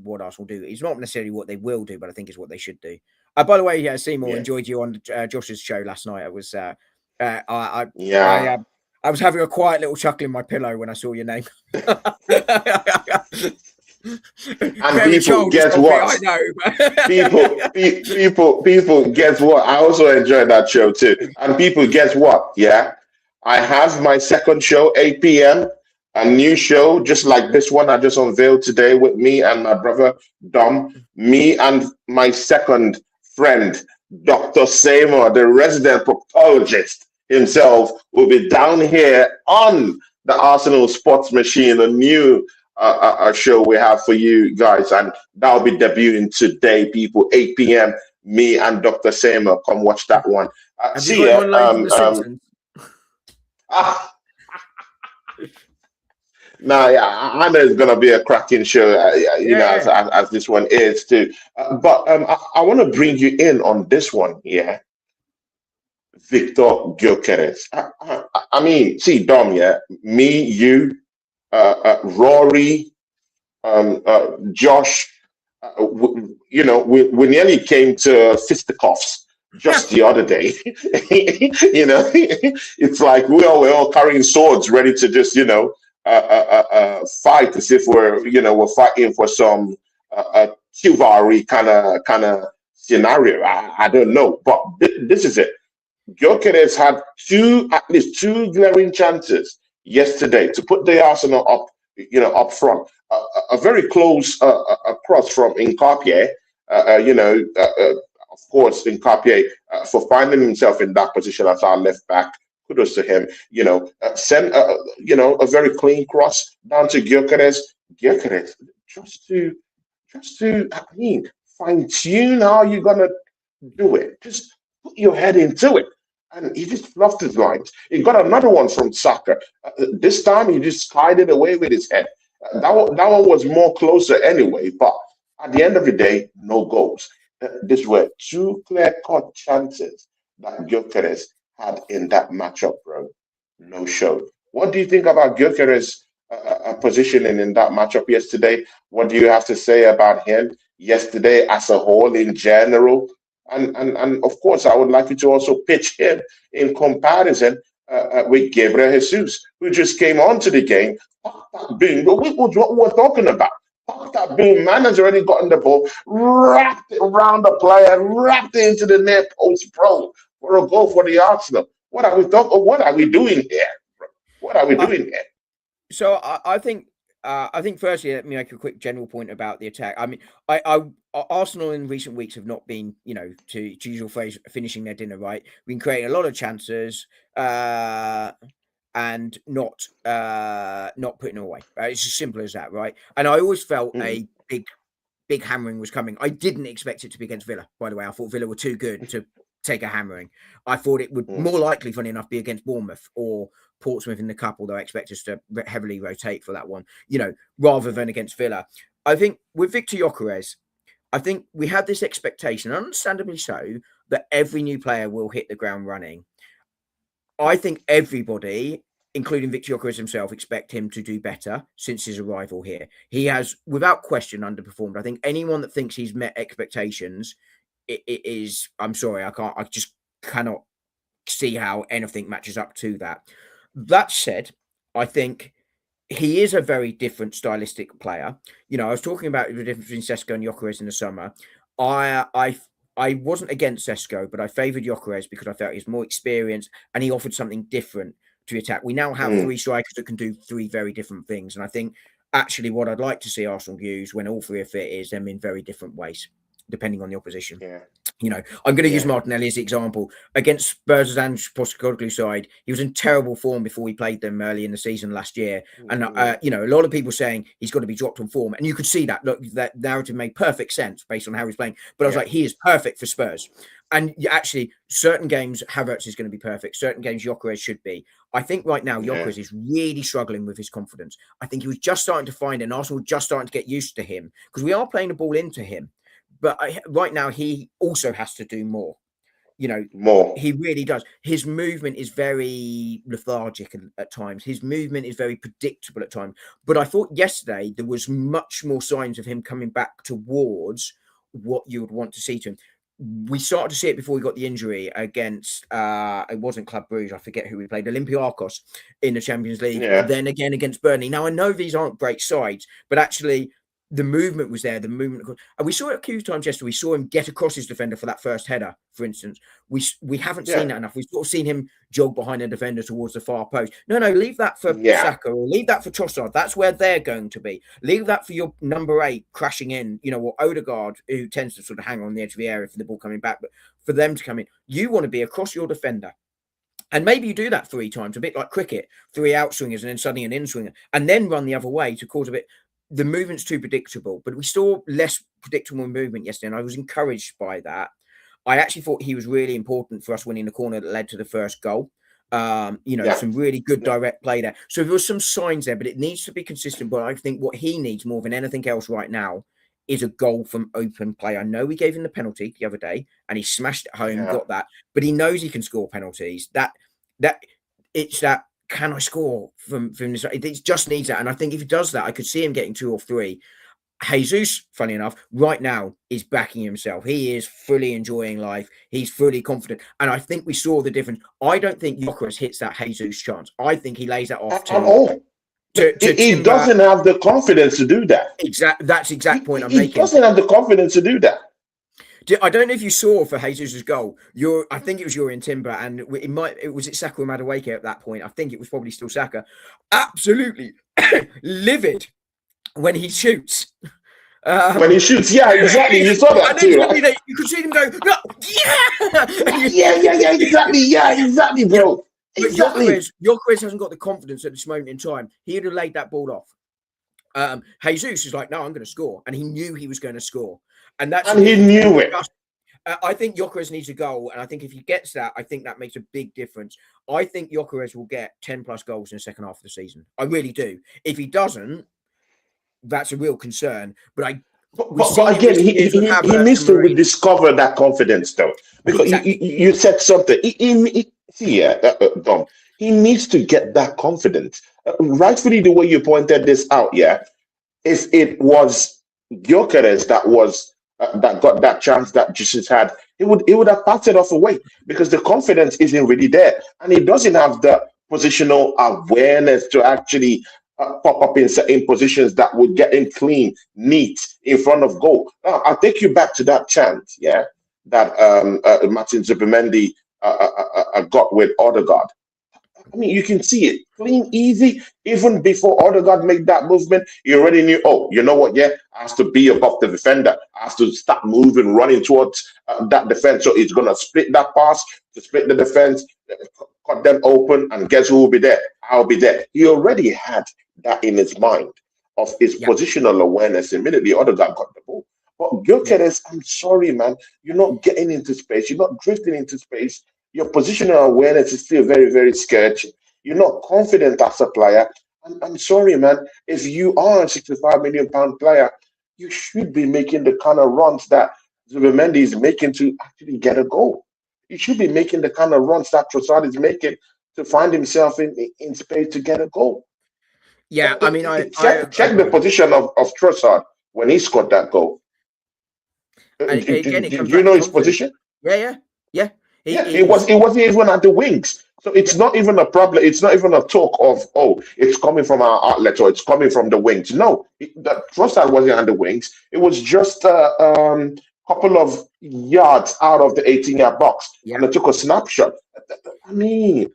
what Arsenal do. It's not necessarily what they will do, but I think it's what they should do. By the way, Seymour, enjoyed you on Josh's show last night. It was I was having a quiet little chuckle in my pillow when I saw your name. And people, guess what? people, guess what? I also enjoyed that show too. And people, guess what? Yeah, I have my second show, 8 p.m. A new show, just like this one I just unveiled today, with me and my brother Dom. Me and my second friend, Dr. Seymour, the resident proctologist himself, will be down here on the Arsenal Sports Machine, a new show we have for you guys, and that'll be debuting today, people. 8 p.m. Me and Dr. Seymour, come watch that one. See ya. I know it's gonna be a cracking show, as this one is too. But I want to bring you in on this one, Victor Gyökeres. See, Dom, me, you, Rory, Josh, we nearly came to fisticuffs just the other day. It's like we were all carrying swords, ready to just, fight as if we're fighting for some chivalry kind of scenario. I don't know, but this is it. Gyökeres had at least two glaring chances yesterday to put the Arsenal up, up front. A very close cross from Nkapie, of course, Nkapie for finding himself in that position as our left back. Kudos to him. Send a very clean cross down to Gyökeres. Gyökeres just to fine tune how you're gonna do it. Just put your head into it. And he just fluffed his lines. He got another one from Saka. This time he just skied it away with his head. That one was more closer anyway. But at the end of the day, no goals. These were two clear-cut chances that Gyökeres had in that matchup, bro. No show. What do you think about Gyökeres' positioning in that matchup yesterday? What do you have to say about him yesterday as a whole in general? And of course, I would like you to also pitch him in comparison with Gabriel Jesus, who just came onto the game. Boom, what we're talking about. That boom, man has already gotten the ball, wrapped it around the player, wrapped it into the net post, bro, for a goal for the Arsenal. What are we talking? What are we doing here? Bro? What are we doing here? So I think firstly, let me make a quick general point about the attack. I mean, Arsenal in recent weeks have not been, to use your phrase, finishing their dinner, right? We've been creating a lot of chances and not putting them away. Right? It's as simple as that, right? And I always felt a big hammering was coming. I didn't expect it to be against Villa, by the way. I thought Villa were too good to take a hammering. I thought it would more likely, funny enough, be against Bournemouth or Portsmouth in the cup, although I expect us to heavily rotate for that one, rather than against Villa. I think with Victor Gyökeres, I think we had this expectation, understandably so, that every new player will hit the ground running. I think everybody, including Victor Gyökeres himself, expect him to do better since his arrival here. He has, without question, underperformed. I think anyone that thinks he's met expectations, it is, I'm sorry, I just cannot see how anything matches up to that. That said, I think he is a very different stylistic player. I was talking about the difference between Sesko and Gyökeres in the summer. I wasn't against Sesko, but I favoured Gyökeres because I felt he's more experienced and he offered something different to the attack. We now have three strikers that can do three very different things. And I think actually what I'd like to see Arsenal use when all three are fit is them in very different ways, depending on the opposition. Yeah. I'm going to use Martinelli as the example. Against Spurs' and Postecoglou side, he was in terrible form before we played them early in the season last year. And, a lot of people saying he's got to be dropped on form. And you could see that. Look, that narrative made perfect sense based on how he's playing. But I was like, he is perfect for Spurs. And actually, certain games, Havertz is going to be perfect. Certain games, Gyökeres should be. I think right now, Gyökeres is really struggling with his confidence. I think he was just starting to find it, and Arsenal just starting to get used to him. Because we are playing the ball into him. But right now, he also has to do more. More. He really does. His movement is very lethargic at times. His movement is very predictable at times. But I thought yesterday there was much more signs of him coming back towards what you would want to see to him. We started to see it before we got the injury against, it wasn't Club Brugge, I forget who we played, Olympiacos in the Champions League, and then again against Burnley. Now, I know these aren't great sides, but actually the movement was there. And we saw it a few times yesterday. We saw him get across his defender for that first header, for instance. We haven't seen that enough. We've sort of seen him jog behind a defender towards the far post. No, leave that for Saka or leave that for Trossard. That's where they're going to be. Leave that for your number 8 crashing in, or Odegaard, who tends to sort of hang on the edge of the area for the ball coming back. But for them to come in, you want to be across your defender. And maybe you do that 3 times, a bit like cricket, 3 outswingers and then suddenly an in-swinger, and then run the other way to cause a bit. The movement's too predictable, but we saw less predictable movement yesterday, and I was encouraged by that. I actually thought he was really important for us winning the corner that led to the first goal. Some really good direct play there. So there were some signs there, but it needs to be consistent. But I think what he needs more than anything else right now is a goal from open play. I know we gave him the penalty the other day, and he smashed it home, got that, but he knows he can score penalties. Can I score from this? It just needs that. And I think if he does that, I could see him getting 2 or 3. Jesus, funny enough, right now is backing himself. He is fully enjoying life. He's fully confident. And I think we saw the difference. I don't think Gyökeres hits that Jesus chance. I think he lays that off he doesn't have the confidence to do that. That's the exact point I'm making. He doesn't have the confidence to do that. I don't know if you saw for Jesus' goal. I think it was Yuri and Timber, and it was Saka or Madueke at that point. I think it was probably still Saka. Absolutely livid when he shoots. When he shoots, yeah, exactly. You saw that and too, then right? you could see him go, no, yeah, Yeah, exactly, yeah. bro. But Exactly. Gyökeres hasn't got the confidence at this moment in time. He'd have laid that ball off. Jesus is like, no, I'm going to score, and he knew he was going to score, and that's the And he difference. knew it. I think Gyökeres needs a goal, and I think if he gets that, I think that makes a big difference. I think Gyökeres will get 10 plus goals in the second half of the season. I really do. If he doesn't, that's a real concern. But we've seen But in again, recent years with he Havertz needs and to Marine. rediscover that confidence, though, because Exactly. you said something. See, Dom, he needs to get that confidence. Rightfully, the way you pointed this out, yeah, is it was Gyökeres that got that chance that Jesus had. It would have passed it off away because the confidence isn't really there, and he doesn't have the positional awareness to actually pop up in certain positions that would get him clean, neat in front of goal. Now, I'll take you back to that chance, yeah, that Martin Zubimendi got with Odegaard. I mean, you can see it clean, easy. Even before Odegaard made that movement, you already knew, oh, you know what? Yeah, I have to be above the defender. I have to start moving, running towards that defense. So he's going to split that pass to split the defense, cut them open, and guess who will be there? I'll be there. He already had that in his mind of his Yeah. positional awareness. Immediately, Odegaard got the ball. But Gyökeres, I'm sorry, man. You're not getting into space. You're not drifting into space. Your positional awareness is still very, very sketchy. You're not confident as a player. I'm sorry, man. If you are a 65 million pound player, you should be making the kind of runs that Zubimendi is making to actually get a goal. You should be making the kind of runs that Trossard is making to find himself in space to get a goal. Yeah, I mean, I Check the agree. position of Trossard when he scored that goal. And again, it Did comes you back to know his confidence. position? Yeah. Yeah, He's it wasn't even at the wings. So it's not even a problem. It's not even a talk of, oh, it's coming from our outlet or it's coming from the wings. No, the Trossard wasn't at the wings. It was just a couple of yards out of the 18-yard box, yeah. and it took a snapshot. I mean,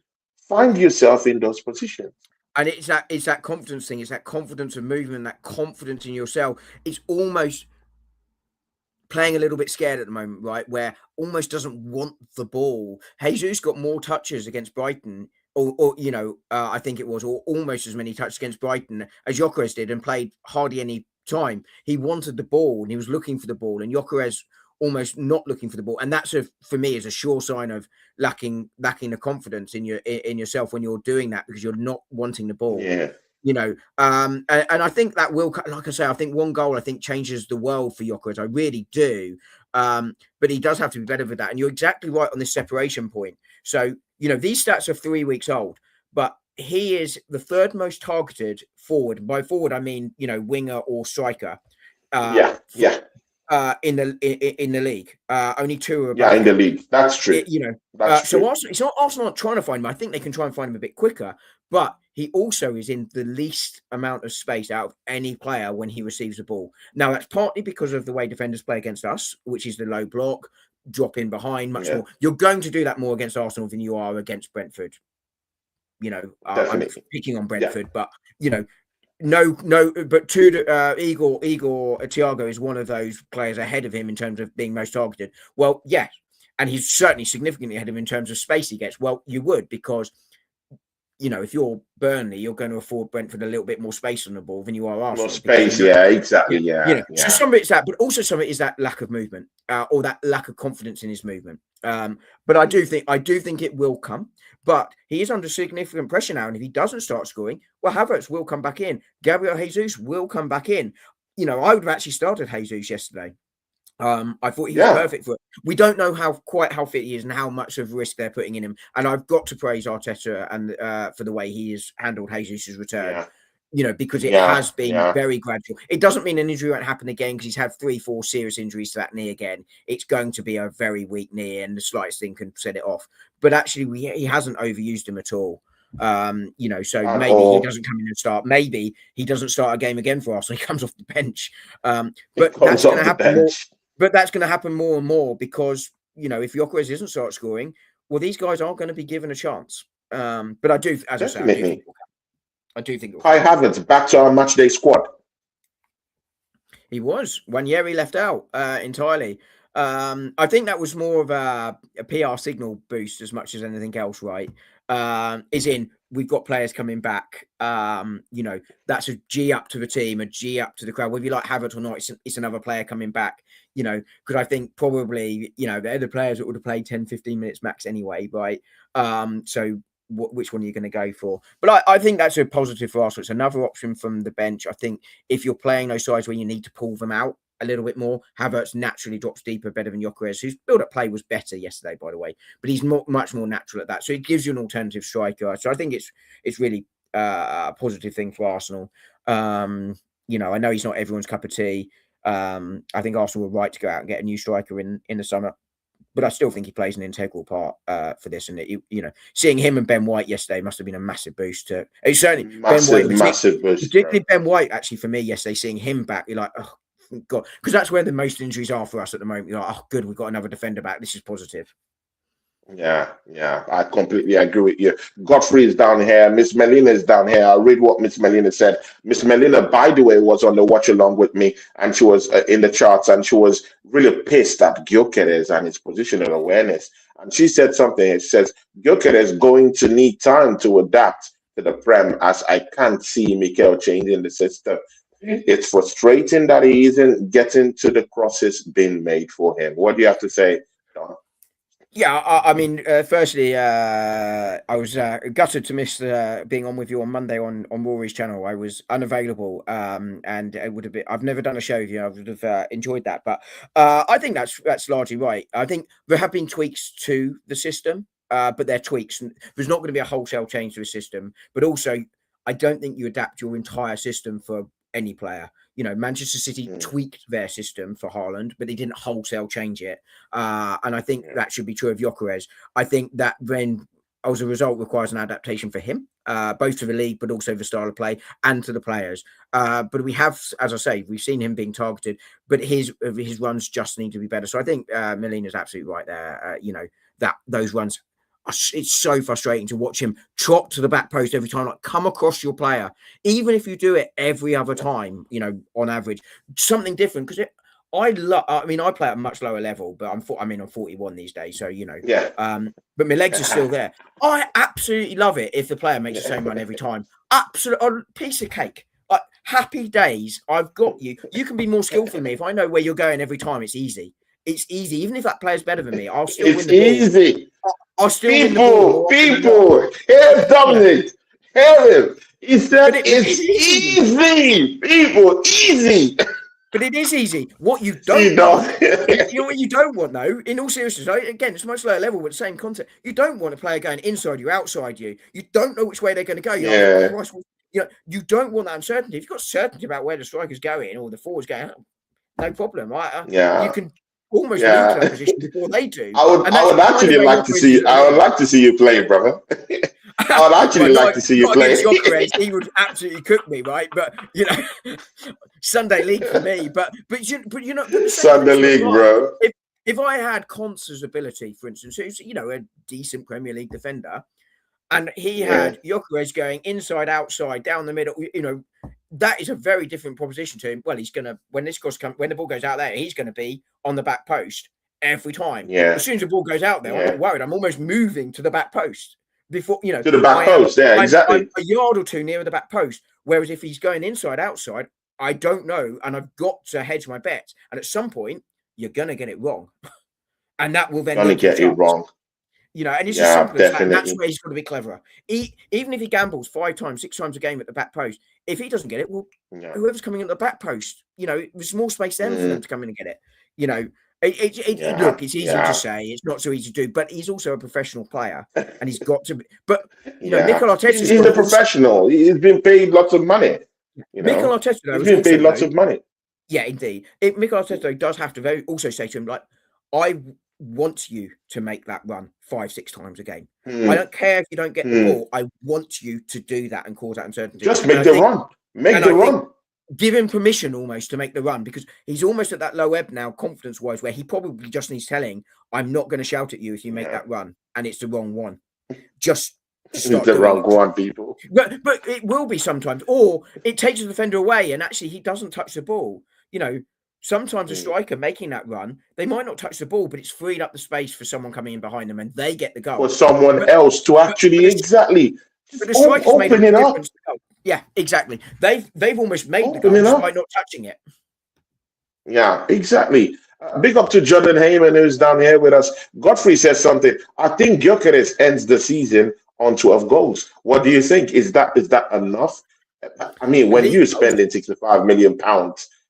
find yourself in those positions. And it's that confidence thing. It's that confidence of movement, that confidence in yourself. It's almost playing a little bit scared at the moment, right? Where almost doesn't want the ball. Jesus got more touches against Brighton, or I think it was, or almost as many touches against Brighton as Gyökeres did, and played hardly any time. He wanted the ball and he was looking for the ball, and Gyökeres almost not looking for the ball, and that's for me is a sure sign of lacking the confidence in yourself when you're doing that because you're not wanting the ball. Yeah. And I think that will, like I say, I think one goal I think changes the world for Gyökeres. I really do. But he does have to be better with that. And you're exactly right on this separation point. So, these stats are 3 weeks old, but he is the third most targeted forward. By forward, I mean, winger or striker. Yeah. Yeah. In the league, only 2 are Yeah. above In the him. league. That's true. That's So true. Arsenal, it's not Arsenal not trying to find him. I think they can try and find him a bit quicker, but he also is in the least amount of space out of any player when he receives the ball. Now, that's partly because of the way defenders play against us, which is the low block, drop in behind much Yeah. more. You're going to do that more against Arsenal than you are against Brentford. I'm Definitely. picking on Yeah. Brentford, but, no, but Igor Thiago is one of those players ahead of him in terms of being most targeted. Well, yes, and he's certainly significantly ahead of him in terms of space he gets. Well, you would because if you're Burnley, you're going to afford Brentford a little bit more space on the ball than you are More Arsenal. space. Yeah. Exactly. Yeah. Yeah. So Yeah. some of it's that, but also some of it is that lack of movement or that lack of confidence in his movement. But I do think it will come. But he is under significant pressure now, and if he doesn't start scoring, well, Havertz will come back in. Gabriel Jesus will come back in. I would have actually started Jesus yesterday. I thought he was Yeah. perfect for it. We don't know quite how fit he is and how much of risk they're putting in him. And I've got to praise Arteta and for the way he has handled Jesus' return. Because it Yeah. has been Yeah. very gradual. It doesn't mean an injury won't happen again because he's had 3-4 serious injuries to that knee again. It's going to be a very weak knee, and the slightest thing can set it off. But actually, he hasn't overused him at all. So At maybe he all. doesn't come in and start. Maybe he doesn't start a game again for Arsenal. He comes off the bench. It But comes that's going off to the happen more. bench. but that's going to happen more and more because, you know, if Gyökeres doesn't start scoring, well, these guys are going to be given a chance. But I do, as I say, I do think Kai Havertz back to our match day squad. He was. Wanyeri left out entirely. I think that was more of a PR signal boost as much as anything else, right? Is in we've got players coming back. You know, that's a G up to the team, a G up to the crowd. Whether you like Havertz or not, it's another player coming back, you know, because I think probably, you know, they're the players that would have played 10, 15 minutes max anyway, right? So which one are you going to go for? But I think that's a positive for Arsenal. It's another option from the bench. I think if you're playing those sides where you need to pull them out a little bit more, Havertz naturally drops deeper, better than Gyökeres, whose build-up play was better yesterday, by the way. But he's much more natural at that, so it gives you an alternative striker. So I think it's really a positive thing for Arsenal. You know, I know he's not everyone's cup of tea. I think Arsenal were right to go out and get a new striker in the summer. But I still think he plays an integral part for this. And, you know, seeing him and Ben White yesterday must have been a massive boost. It's certainly massive boost. Particularly Ben White, actually, for me yesterday, seeing him back, you're like, oh, God. Because that's where the most injuries are for us at the moment. You're like, oh, good, we've got another defender back. This is positive. Yeah, I completely agree with you. Godfrey is down here. Miss Melina is down here. I'll read what Miss Melina said. Miss Melina, by the way, was on the watch along with me, and she was in the charts, and she was really pissed at Gyökeres and his positional awareness. And she said something. It says, Gyökeres is going to need time to adapt to the Prem, as I can't see Mikel changing the system. It's frustrating that he isn't getting to the crosses being made for him. What do you have to say, Don? Yeah, I mean, firstly, I was gutted to miss being on with you on Monday on Rory's channel. I was unavailable, and it would have been. I've never done a show with you. I would have enjoyed that, but I think that's largely right. I think there have been tweaks to the system, but they're tweaks. There's not going to be a wholesale change to the system, but also, I don't think you adapt your entire system for any player. You know, Manchester City tweaked their system for Haaland, but they didn't wholesale change it. And I think that should be true of Gyökeres. I think that then, as a result, requires an adaptation for him, both to the league, but also the style of play and to the players. But we have, as I say, we've seen him being targeted, but his runs just need to be better. So I think Melina's absolutely right there. You know, that those runs, it's so frustrating to watch him trot to the back post every time, like come across your player, even if you do it every other time, you know, on average, something different. Because I mean, I play at a much lower level, but I'm 41 these days, so you know, but my legs are still there. I absolutely love it if the player makes the same run every time. Absolute piece of cake. Like happy days. I've got you. You can be more skillful than me if I know where you're going every time. It's easy. It's easy. Even if that player's better than me, I'll still win the ball. It's easy. I'll still win the ball. People, here's Dominic. Hear him. He said it's easy. People, easy. But it is easy. What you don't want, what you don't want, though, in all seriousness, again, it's a much lower level with the same content. You don't want a player going inside you, outside you. You don't know which way they're going to go. You're like, you know, you don't want that uncertainty. If you've got certainty about where the striker's going or the forward's going, no problem. You can almost move to that position before they do. I would actually like to see. I would like to see you play, brother. I would actually like to see you play. He would absolutely cook me, right? But you know, Sunday league for me. But you know, Sunday league, bro. If I had Conce's ability, for instance, who's, you know, a decent Premier League defender, and he had Gyökeres going inside, outside, down the middle, you know, that is a very different proposition to him. Well, he's gonna, when the ball goes out there, he's gonna be on the back post every time. As soon as the ball goes out there, I'm not worried. I'm almost moving to the back post before, you know, to the back post. Exactly. I'm a yard or two nearer the back post. Whereas if he's going inside, outside, I don't know, and I've got to hedge my bets. And at some point, you're gonna get it wrong, and that will then get it wrong. You know, and it's just simple as that. And that's where he's got to be cleverer. Even if he gambles 5 times, 6 times a game at the back post, if he doesn't get it, well, whoever's coming at the back post, you know, there's more space there for them to come in and get it. You know, look, it's easy to say, it's not so easy to do, but he's also a professional player, and he's got to be. But you know, Mikel Arteta, he's a professional. He's been paid lots of money. You know, Mikel Arteta, though, he's been paid lots of money. Yeah, indeed. Mikel Arteta does have to also say to him, like, I want you to make that run 5-6 times a game. I don't care if you don't get the ball. I want you to do that and cause that uncertainty. Just make the run. Make the run. give him permission almost to make the run, because he's almost at that low ebb now, confidence-wise, where he probably just needs telling, I'm not going to shout at you if you make that run, and it's the wrong one. Just It's start the doing wrong it. one, people. But it will be sometimes, or it takes the defender away, and actually he doesn't touch the ball. You know, sometimes a striker making that run, they might not touch the ball, but it's freed up the space for someone coming in behind them, and they get the goal. For someone else to actually But the striker's made open a it up. difference. Yeah, exactly. They've almost made the Open it goal up. by not touching it. Yeah, exactly. Big up to Jordan Heyman, who's down here with us. Godfrey says something. I think Gyökeres ends the season on 12 goals. What do you think? Is that enough? I mean, when you're spending £65 million,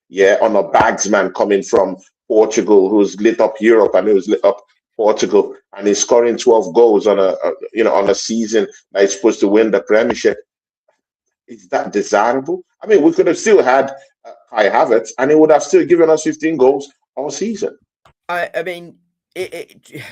yeah, on a bagsman coming from Portugal who's lit up Europe and who's lit up Portugal, and he's scoring 12 goals on a season that is supposed to win the Premiership, is that desirable? I mean, we could have still had Kai Havertz, and he would have still given us 15 goals all season. I mean, it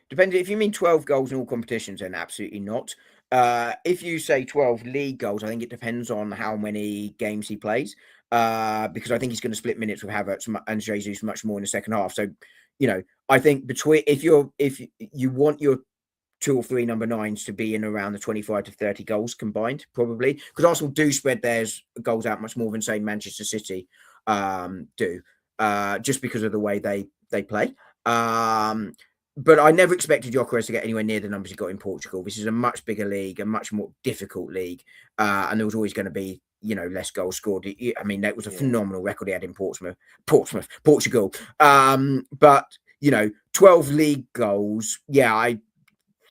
depends. If you mean 12 goals in all competitions, then absolutely not. If you say 12 league goals, I think it depends on how many games he plays. Because I think he's going to split minutes with Havertz and Jesus much more in the second half. So, you know, I think if you want your 2 or 3 number 9s to be in around the 25 to 30 goals combined, probably, because Arsenal do spread theirs goals out much more than, say, Manchester City do, just because of the way they play. But I never expected Gyökeres to get anywhere near the numbers he got in Portugal. This is a much bigger league, a much more difficult league, and there was always going to be, you know, less goals scored. I mean, that was a phenomenal record he had in Portugal. But, you know, 12 league goals, yeah, I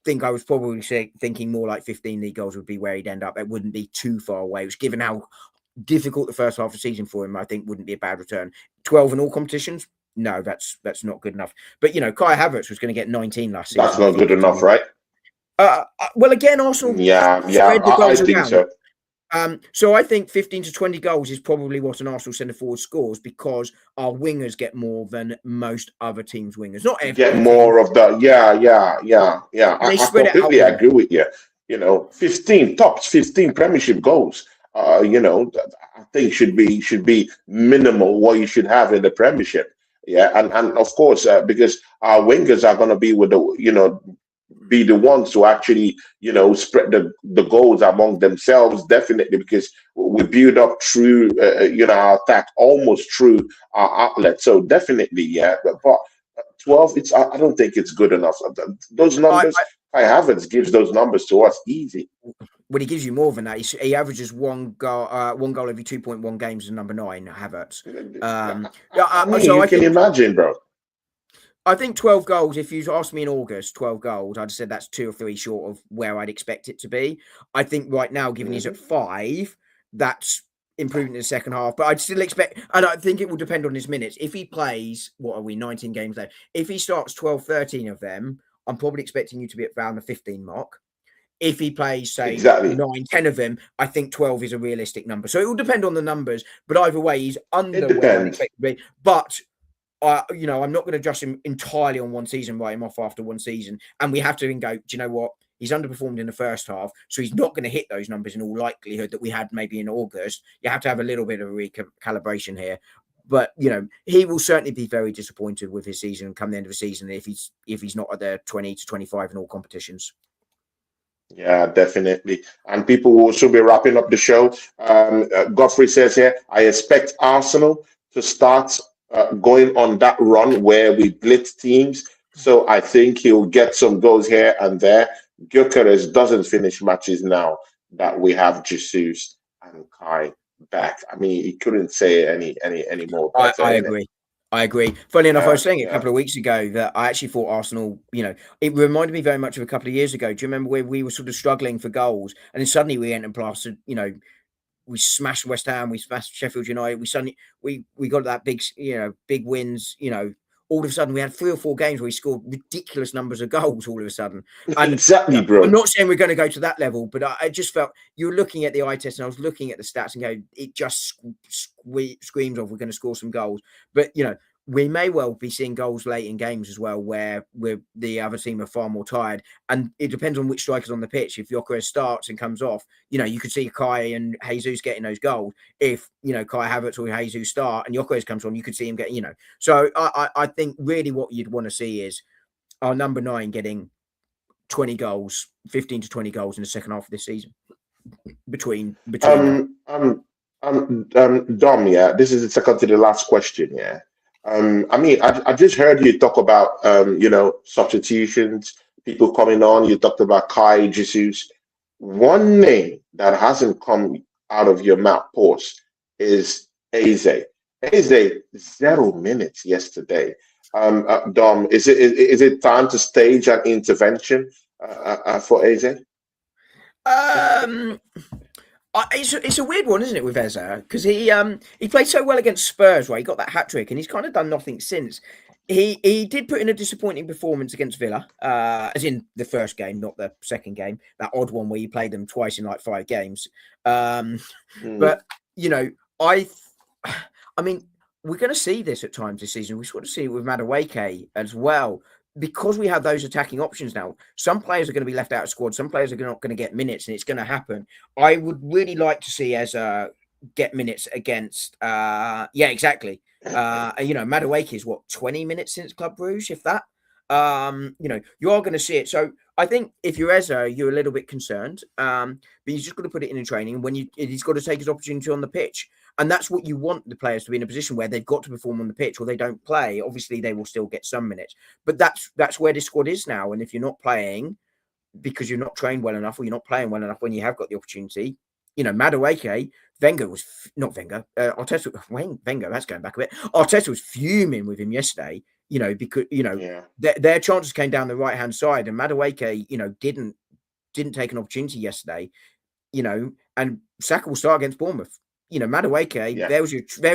think I was probably thinking more like 15 league goals would be where he'd end up. It wouldn't be too far away, which, given how difficult the first half of the season for him, I think wouldn't be a bad return. 12 in all competitions, no, that's not good enough. But, you know, Kai Havertz was going to get 19 last season. That's not good enough, right? Well, again, Arsenal spread the goals I think around. So. So I think 15 to 20 goals is probably what an Arsenal centre forward scores, because our wingers get more than most other teams' wingers. Not every get more of the I completely agree with you. You know, 15 Premiership goals. You know, I think should be minimal what you should have in the Premiership. Yeah, and of course because our wingers are going to be with be the ones to actually, you know, spread the goals among themselves, definitely, because we build up through, our attack almost through our outlet. So definitely, yeah. But 12, I don't think it's good enough. Those numbers, Kai Havertz gives those numbers to us easy. Well, he gives you more than that. He averages one goal every 2.1 games as number 9, Havertz. So you can imagine, bro. I think 12 goals, if you asked me in August, 12 goals, I'd have said that's 2 or 3 short of where I'd expect it to be. I think right now, given he's at 5, that's improving in the second half. But I'd still expect, and I think it will depend on his minutes. If he plays, 19 games there? If he starts 12, 13 of them, I'm probably expecting you to be at around the 15 mark. If he plays, say, 9, 10 of them, I think 12 is a realistic number. So it will depend on the numbers. But either way, he's under where I'd expect to be. But I'm not going to judge him entirely on one season, write him off after one season. And we have to then go, do you know what? He's underperformed in the first half, so he's not going to hit those numbers in all likelihood that we had maybe in August. You have to have a little bit of a recalibration here. But, you know, he will certainly be very disappointed with his season come the end of the season if he's not at the 20 to 25 in all competitions. Yeah, definitely. And people will also be wrapping up the show. Godfrey says here, I expect Arsenal to start going on that run where we blitz teams. So I think he'll get some goals here and there. Gyökeres doesn't finish matches now that we have Jesus and Kai back. I mean, he couldn't say any more. I agree. Funny enough, I was saying a couple of weeks ago that I actually thought Arsenal, you know, it reminded me very much of a couple of years ago. Do you remember where we were sort of struggling for goals, and then suddenly we entered plastered, you know, we smashed West Ham, we smashed Sheffield United, we got that big wins, you know. All of a sudden, we had 3 or 4 games where we scored ridiculous numbers of goals all of a sudden. And exactly, bro. I'm not saying we're going to go to that level, but I just felt you were looking at the eye test and I was looking at the stats and going, it just screams of we're going to score some goals. But, you know, we may well be seeing goals late in games as well, where the other team are far more tired. And it depends on which striker's on the pitch. If Gyökeres starts and comes off, you could see Kai and Jesus getting those goals. If, Kai Havertz or Jesus start and Gyökeres comes on, you could see him get, So I think really what you'd want to see is our number 9 getting 20 goals, 15 to 20 goals in the second half of this season between them. Dom, yeah, this is the second to the last question, yeah. I just heard you talk about, substitutions, people coming on. You talked about Kai, Jesus. One name that hasn't come out of your mouth, pause, is Eze. Eze, 0 minutes yesterday. Dom, is it time to stage an intervention for Eze? It's a weird one, isn't it, with Eze? Because he played so well against Spurs, right? He got that hat trick, and he's kind of done nothing since. He did put in a disappointing performance against Villa, as in the first game, not the second game. That odd one where you played them twice in like 5 games. But I mean, we're going to see this at times this season. We sort of see it with Madueke as well. Because we have those attacking options now, some players are going to be left out of squad. Some players are not going to get minutes, and it's going to happen. I would really like to see Eze get minutes against. Exactly. Madueke is 20 minutes since Club Brugge, if that. You are going to see it. So I think if you're Eze, you're a little bit concerned. But he's just got to put it in training. He's got to take his opportunity on the pitch. And that's what you want the players to be in a position where they've got to perform on the pitch, or they don't play. Obviously, they will still get some minutes. But that's where this squad is now. And if you're not playing because you're not trained well enough, or you're not playing well enough when you have got the opportunity, Madueke, Arteta, Wenger, that's going back a bit. Arteta was fuming with him yesterday, because, their chances came down the right-hand side, and Madueke, didn't take an opportunity yesterday, and Saka will start against Bournemouth. Madueke, there was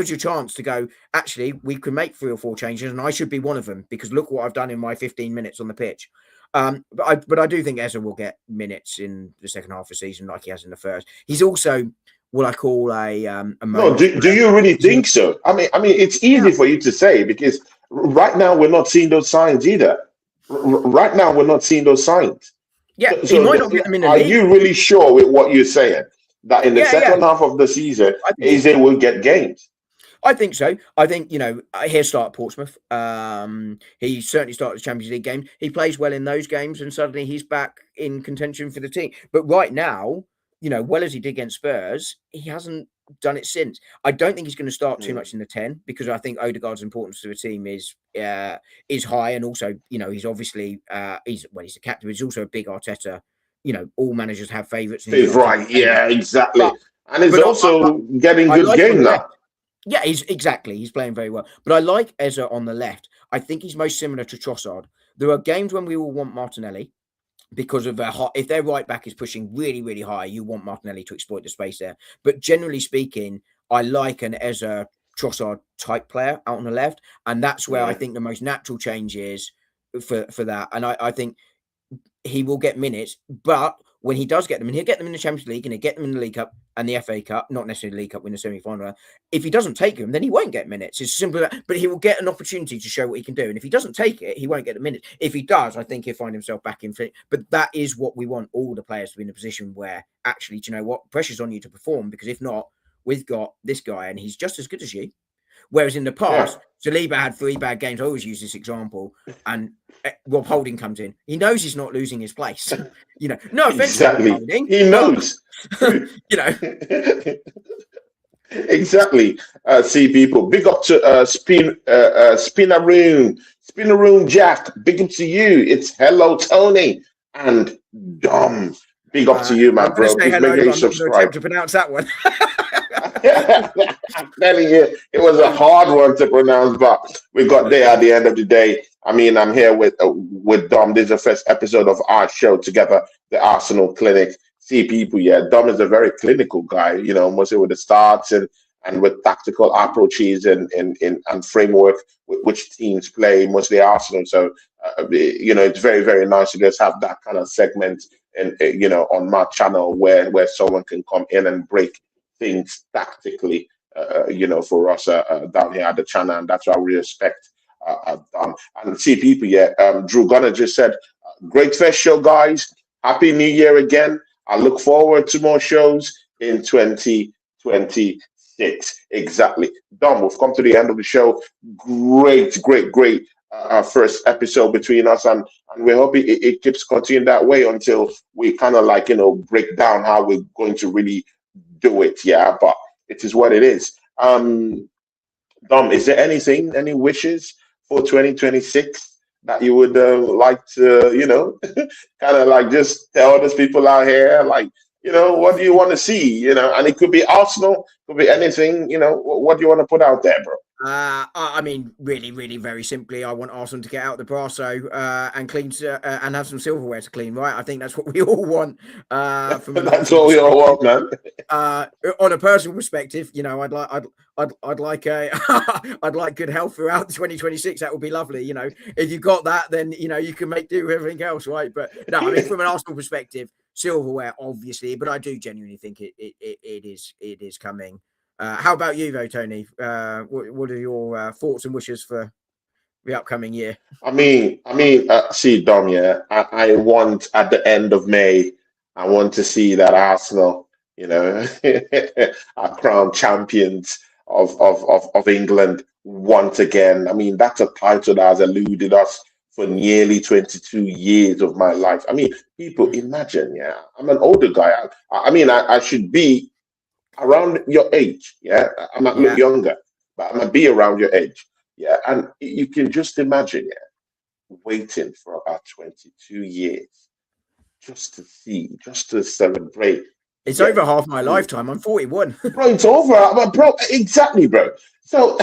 your chance to go, actually, we can make 3 or 4 changes, and I should be one of them, because look what I've done in my 15 minutes on the pitch. But I do think Eze will get minutes in the second half of the season like he has in the first. He's also what I call a no. Do you really think so? I mean, it's easy for you to say, because right now we're not seeing those signs either. Right now we're not seeing those signs. Yeah, he might not get them in the league. Are you really sure with what you're saying? That in the second half of the season, Eze will get games? I think so. I think, he'll start at Portsmouth. He certainly started the Champions League game. He plays well in those games, and suddenly he's back in contention for the team. But right now, well as he did against Spurs, he hasn't done it since. I don't think he's going to start too much in the 10, because I think Odegaard's importance to the team is high, and also, he's obviously he's the captain, but he's also a big Arteta. All managers have favourites. Right, yeah, exactly. And he's also getting good game now. Yeah, he's playing very well. But I like Eze on the left. I think he's most similar to Trossard. There are games when we will want Martinelli, because of if their right back is pushing really, really high, you want Martinelli to exploit the space there. But generally speaking, I like an Eze Trossard type player out on the left, and that's where I think the most natural change is for that. And I think he will get minutes, but when he does get them, and he'll get them in the Champions League, and he'll get them in the League Cup and the FA Cup, not necessarily the League Cup, win the semi-final. If he doesn't take them, then he won't get minutes. It's simple, but he will get an opportunity to show what he can do. And if he doesn't take it, he won't get the minutes. If he does, I think he'll find himself back in. But that is what we want all the players to be in a position where, actually, do you know what? Pressure's on you to perform, because if not, we've got this guy, and he's just as good as you. Whereas in the past, Saliba had 3 bad games. I always use this example, and Rob Holding comes in. He knows he's not losing his place. No offense to Rob Holding. He knows. Exactly. See, people, big up to Spinaroon Jack. Big up to you. It's hello Tony and Dom. Big up to you, my bro. Please make sure you subscribe. To pronounce that one. I'm telling you, it was a hard one to pronounce, but we got there at the end of the day. I mean, I'm here with Dom. This is the first episode of our show together, the Arsenal Clinic. See, people, Dom is a very clinical guy, mostly with the starts and with tactical approaches and framework with which teams play, mostly Arsenal. So, it's very, very nice to just have that kind of segment and on my channel where someone can come in and break things tactically for us down here at the channel, and that's why we respect Dom. And see, people, yeah, Drew Gunner just said, great first show, guys. Happy New Year again. I look forward to more shows in 2026. Exactly. Dom, we've come to the end of the show. Great, great, great first episode between us, and we hope it keeps continuing that way until we kind of like break down how we're going to really do it. Yeah, but it is what it is. Dom, is there any wishes for 2026 that you would like to, kind of like just tell those people out here, like, what do you want to see, and it could be Arsenal, could be anything, what do you want to put out there, bro? I mean, really, really, very simply, I want Arsenal to get out the Brasso and clean and have some silverware to clean. Right, I think that's what we all want. From That's what we all want, man. On a personal perspective, I'd like a I'd like good health throughout 2026. That would be lovely. If you got that, then you can make do with everything else, right? But no, I mean, from an Arsenal perspective, silverware, obviously, but I do genuinely think it is coming. How about you, though, Tony? What are your thoughts and wishes for the upcoming year? See, Dom, yeah, I want at the end of May, I want to see that Arsenal, are crowned champions of England once again. I mean, that's a title that has eluded us for nearly 22 years of my life. I mean, people imagine, yeah, I'm an older guy. I should be around your age. Yeah, I might look younger, but I might be around your age. Yeah, and you can just imagine, yeah, waiting for about 22 years just to celebrate. It's over half my lifetime. I'm 41. Bro, it's over. Bro, exactly, bro. So,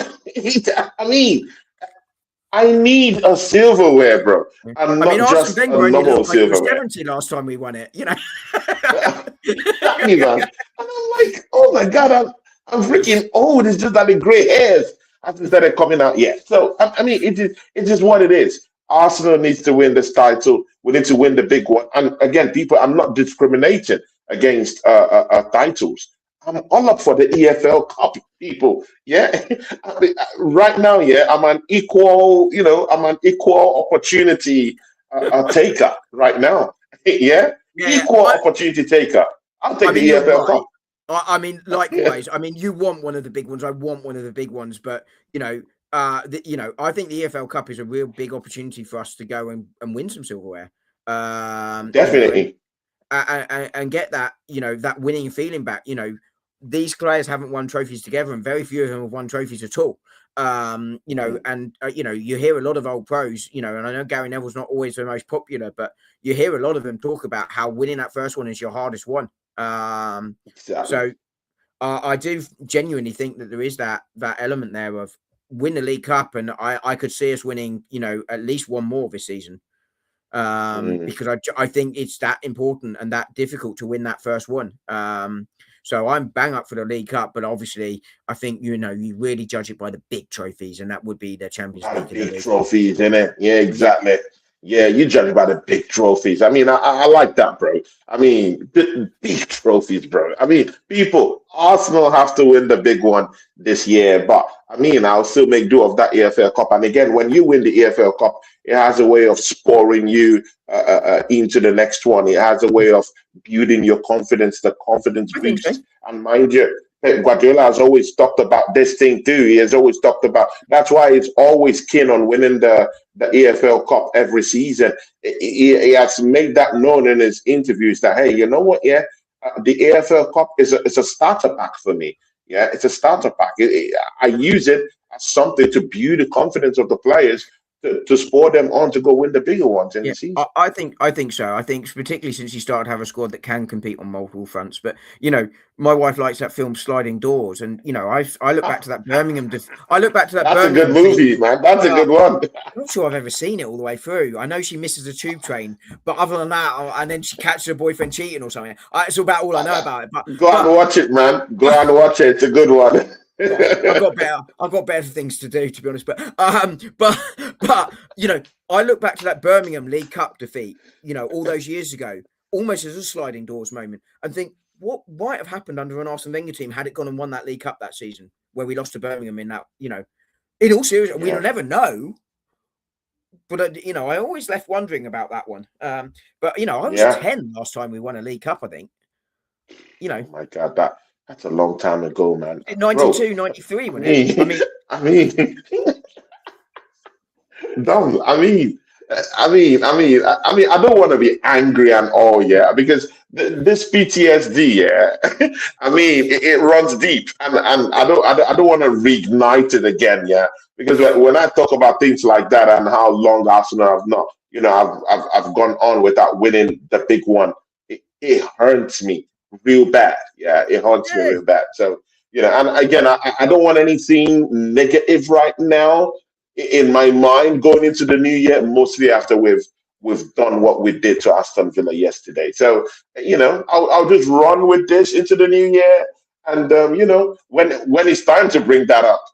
I need a silverware, bro. And not just a normal silverware. 70 last time we won it, Exactly, man. And I'm like, oh my God, I'm freaking old. It's just that the gray hairs hasn't started coming out yet. So, it is what it is. Arsenal needs to win this title. We need to win the big one. And again, people, I'm not discriminating against titles. I'm all up for the EFL Cup, people. Yeah, right now, yeah, I'm an equal opportunity taker right now. Yeah, equal opportunity taker. I'll take the EFL Cup. I mean, likewise. I mean, you want one of the big ones. I want one of the big ones, but I think the EFL Cup is a real big opportunity for us to go and win some silverware. Definitely. And get that, that winning feeling back. These players haven't won trophies together, and very few of them have won trophies at all. And you hear a lot of old pros, and I know Gary Neville's not always the most popular, but you hear a lot of them talk about how winning that first one is your hardest one. Exactly. So I do genuinely think that there is that element there of win the League Cup, and I could see us winning, at least one more this season. Because I think it's that important and that difficult to win that first one. So I'm bang up for the League Cup, but obviously I think you really judge it by the big trophies, and that would be the Champions League. Big trophies, innit? Yeah, exactly. Yeah, you judge by the big trophies. I mean, I like that, bro. I mean, big trophies, bro. I mean, people, Arsenal have to win the big one this year, but I mean, I'll still make do of that EFL Cup. And again, when you win the EFL Cup, it has a way of sporing you into the next one. It has a way of building your confidence, the confidence boost. So. And mind you, Pep Guardiola has always talked about this thing too. He has always talked about, that's why he's always keen on winning the EFL Cup every season. He has made that known in his interviews that, hey, you know what, yeah, the EFL Cup is a starter pack for me. Yeah, it's a starter pack. I use it as something to build the confidence of the players to spur them on to go win the bigger ones in the season. I think so. I think particularly since you started to have a squad that can compete on multiple fronts. But my wife likes that film Sliding Doors, and I look back to that Birmingham. I look back to that. That's Birmingham a good movie, man. That's a good one. I'm not sure I've ever seen it all the way through. I know she misses a tube train, but other than that, and then she catches her boyfriend cheating or something. It's about all I know about it. But go out and watch it, man. Go out and watch it. It's a good one. I've got better things to do, to be honest. But I look back to that Birmingham League Cup defeat, all those years ago, almost as a sliding doors moment, and think what might have happened under an Arsene Wenger team had it gone and won that League Cup that season. where we lost to Birmingham in that, in all seriousness, we'll never know. But, I always left wondering about that one. But, I was 10 last time we won a League Cup, I think. Oh my God, that's a long time ago, man. 92, 93, wasn't it? I mean, Dom, I don't want to be angry and all, yeah, because this PTSD, yeah, it runs deep, and I don't want to reignite it again, yeah, because when I talk about things like that and how long Arsenal have not, I've gone on without winning the big one, it hurts me real bad, yeah, it hurts me real bad. So, and again, I don't want anything negative right now in my mind going into the new year, mostly after we've done what we did to Aston Villa yesterday. So, I'll just run with this into the new year, and when it's time to bring that up,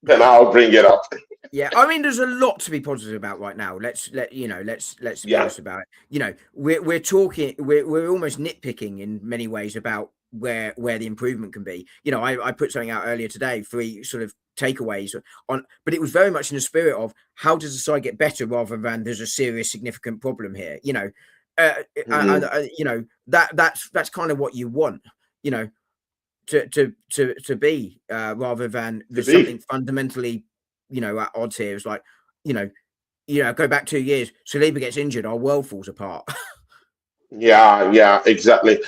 then I'll bring it up. Yeah, there's a lot to be positive about right now. Let's be honest about it. We're talking, we're almost nitpicking in many ways about where the improvement can be. I put something out earlier today, 3 sort of takeaways on, but it was very much in the spirit of how does the side get better rather than there's a serious significant problem here. That's kind of what you want. To be rather than there's something fundamentally at odds here. It's like go back 2 years, Saliba gets injured, our world falls apart. Yeah, exactly.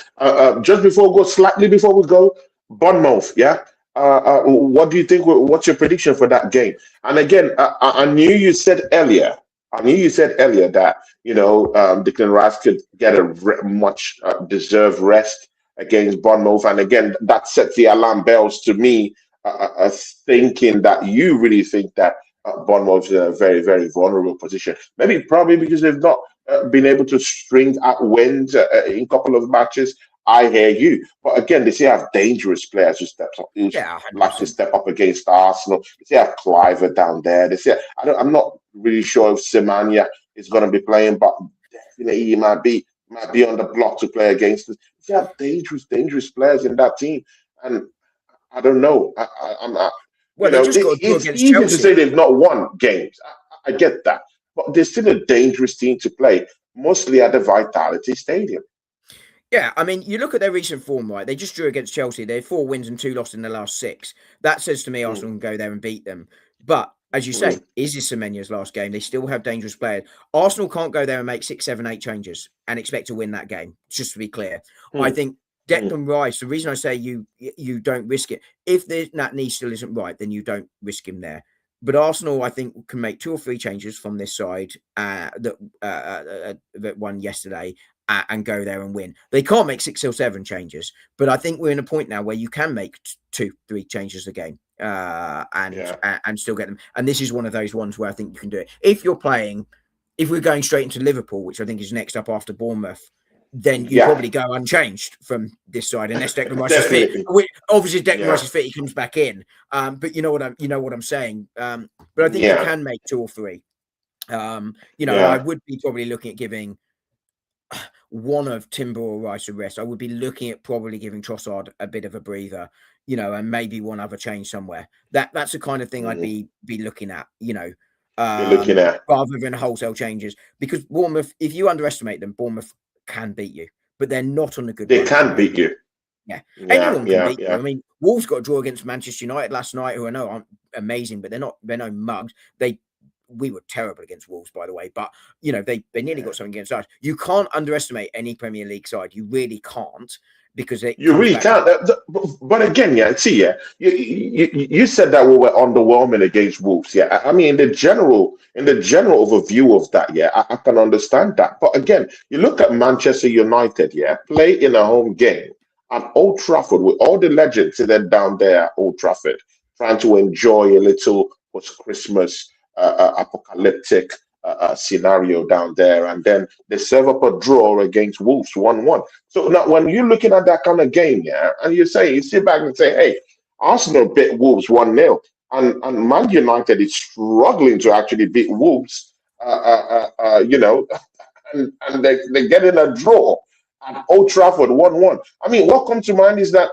Just slightly before we go, Bournemouth, yeah. What do you think? What's your prediction for that game? And again, I knew you said earlier. That Declan Rice could get a much deserved rest against Bournemouth, and again, that sets the alarm bells to me, thinking that you really think that Bournemouth is in a very, very vulnerable position. Probably because they've not been able to string out wins in a couple of matches. I hear you, but again, they still have dangerous players who step up. Like to step up against Arsenal. They still have Clive down there. I'm not really sure if Semenya is going to be playing, but definitely he might be on the block to play against us. They have dangerous players in that team, and I don't know. It's easy to say they've not won games. I get that, but they're still a dangerous team to play, mostly at the Vitality Stadium. Yeah, you look at their recent form, right? They just drew against Chelsea. They had 4 wins and 2 losses in the last 6. That says to me Arsenal can go there and beat them. But as you say, is this Semenya's last game? They still have dangerous players. Arsenal can't go there and make 6, 7, 8 changes and expect to win that game, just to be clear. I think Declan Rice, the reason I say you don't risk it, if that knee still isn't right, then you don't risk him there. But Arsenal, I think, can make 2 or 3 changes from this side that won yesterday and go there and win. They can't make 6 or 7 changes, but I think we're in a point now where you can make 2, 3 changes a game and still get them. And this is one of those ones where I think you can do it. If we're going straight into Liverpool, which I think is next up after Bournemouth, then you probably go unchanged from this side unless Declan Rice is fit. Obviously, if Declan Rice is fit, he comes back in. But you know what I'm saying. But I think you can make 2 or 3. I would be probably looking at giving one of Timber or Rice a rest. I would be looking at probably giving Trossard a bit of a breather, and maybe one other change somewhere. That's the kind of thing I'd be looking at, rather than wholesale changes. Because Bournemouth, if you underestimate them, Bournemouth can beat you, but they're not on a good. They can beat you. Yeah, anyone can beat you. Wolves got a draw against Manchester United last night, who I know aren't amazing, but they're no mugs. We were terrible against Wolves, by the way, but they nearly got something against us. You can't underestimate any Premier League side. You really can't, because you really can't. But again, you said that we were underwhelming against Wolves. Yeah, in the general overview of that, I can understand that. But again, you look at Manchester United, play in a home game at Old Trafford with all the legends sitting down there at Old Trafford, trying to enjoy a little post-Christmas apocalyptic scenario down there, and then they serve up a draw against Wolves 1-1. So now when you're looking at that kind of game, and you sit back and say, hey, Arsenal beat Wolves 1-0, and Man United is struggling to actually beat Wolves, and they're getting a draw at Old Trafford 1-1. What comes to mind is that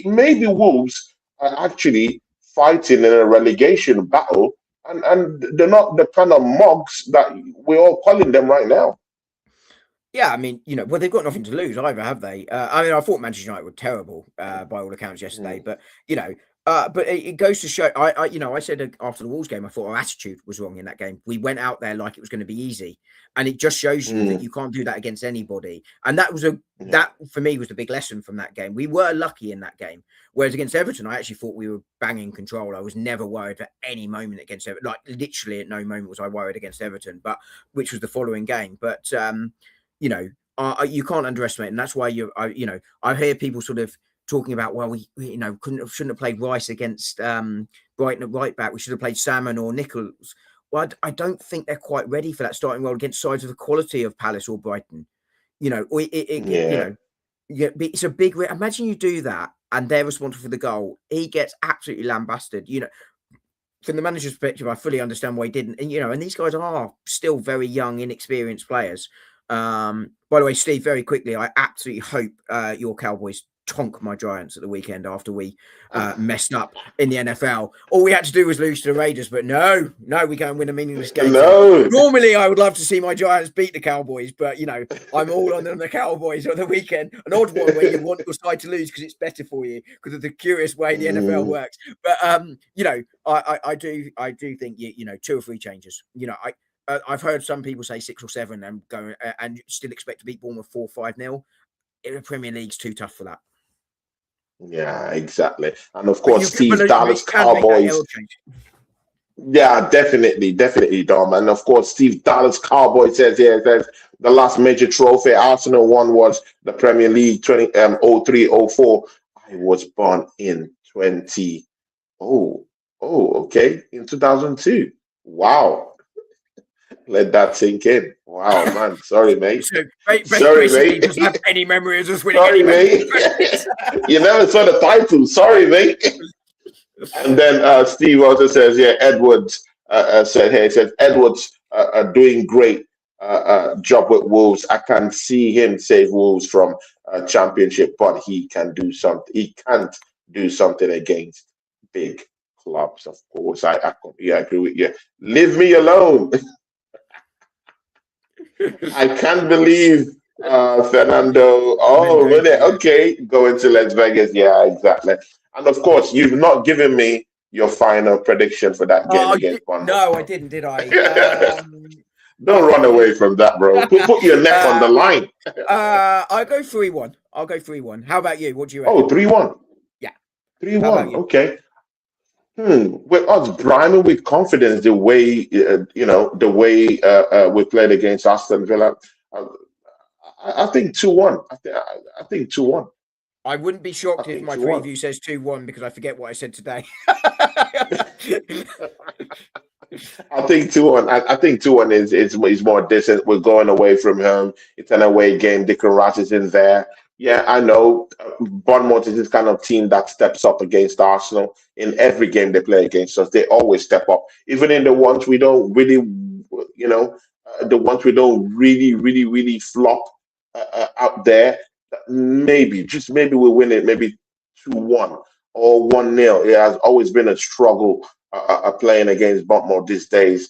maybe Wolves are actually fighting in a relegation battle, and they're not the kind of mugs that we're all calling them right now. Yeah, I mean, well, they've got nothing to lose either, have they? I mean, I thought Manchester United were terrible by all accounts yesterday, Mm, but it goes to show. I said after the Wolves game, I thought our attitude was wrong in that game. We went out there like it was going to be easy, and it just shows you that mm, you can't do that against anybody. And yeah, that for me was the big lesson from that game. We were lucky in that game, whereas against Everton, I actually thought we were banging control. I was never worried at any moment against Everton. Like literally at no moment was I worried against Everton, but which was the following game. But you know, you can't underestimate, and that's why I hear people sort of talking about, well, we shouldn't have played Rice against Brighton at right back. We should have played Salmon or Nichols. Well, I don't think they're quite ready for that starting role against sides of the quality of Palace or Brighton. Or yeah. yeah, it's a big. Imagine you do that, and they're responsible for the goal. He gets absolutely lambasted. From the manager's perspective, I fully understand why he didn't. And these guys are still very young, inexperienced players. By the way, Steve, very quickly, I absolutely hope your Cowboys tonk my Giants at the weekend after we messed up in the NFL. All we had to do was lose to the Raiders, but no, we go and win a meaningless game. So No. normally, I would love to see my Giants beat the Cowboys, but I'm all on the Cowboys on the weekend. An odd one where you want your side to lose because it's better for you because of the curious way the NFL Mm, works. But I do think 2 or 3 changes. I've heard some people say 6 or 7 and go and still expect to beat Bournemouth 4-5-0. In the Premier League's too tough for that. yeah, exactly. And of But course, Steve you Dallas can make that error Cowboys. change. Yeah, definitely, Dom. And of course, Steve Dallas Cowboy says here, says the last major trophy Arsenal won was the Premier League 03-04. I was born in 20. Oh, okay. In 2002. Wow. Let that sink in. Wow, man. Sorry, mate. So Sorry, basically, he mate. doesn't have any memory of us winning Sorry, any major mate. trophies. You never saw the title. Sorry, mate. And then Steve also says, yeah, Edwards said here, he says, Edwards are doing great job with Wolves. I can see him save Wolves from championship, but he can do something. He can't do something against big clubs, of course. I completely agree with you. Leave me alone. I can't believe Fernando. Oh, Mendoza, really? yeah. Okay, going to Las Vegas. Yeah, exactly. And of course, you've not given me your final prediction for that game against Bournemouth, No, I bro. didn't, did I? Don't run away from that, bro. Put your neck on the uh, line. I'll go 3-1. I'll go 3-1. How about you? What do you Oh, reckon? 3-1. Yeah. How about 3-1. you? Okay. With us brimming with confidence, the way we played against Aston Villa, uh, I think 2-1. I think 2-1. I wouldn't be I shocked if think my 2-1. preview says 2-1 because I forget what I said today. I think 2-1. I think 2-1 is more decent. We're going away from home. It's an away game. Declan Rice is in there. Yeah, I know. Bournemouth is this kind of team that steps up against Arsenal in every game they play against us. They always step up, even in the ones we don't really, the ones we don't really flop out there. Maybe, just maybe we win it. Maybe 2-1 or 1-0. It has always been a struggle playing against Bournemouth these days.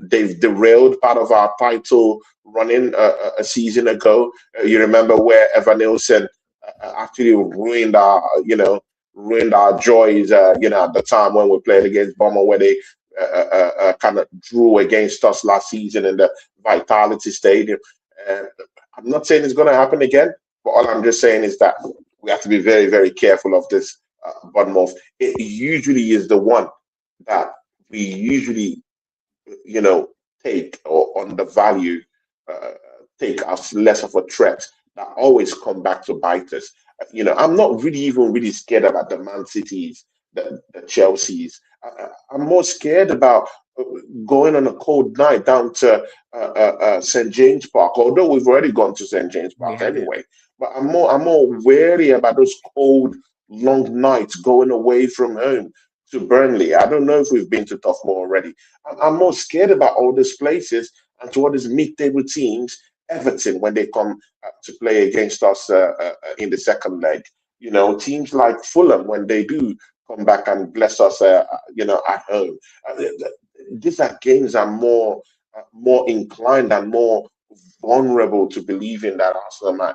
They've derailed part of our title running a season ago. You remember where Evan Nielsen actually ruined our joys. At the time when we played against Bournemouth, where they kind of drew against us last season in the Vitality Stadium. Uh, I'm not saying it's going to happen again, but all I'm just saying is that we have to be very, very careful of this Bournemouth. It usually is the one that we usually, take or undervalue, uh, take as less of a threat that always come back to bite us. I'm not really scared about the Man Cities, the Chelseas. I'm more scared about going on a cold night down to St James Park. Although we've already gone to St James We Park have, yeah. anyway, but I'm more wary about those cold, long nights going away from home to Burnley. I don't know if we've been to Toughmore already. I'm more scared about all these places and to all these mid-table teams. Everton, when they come to play against us in the second leg, teams like Fulham, when they do come back and bless us, at home. These are games are more inclined and more vulnerable to believing that Arsenal might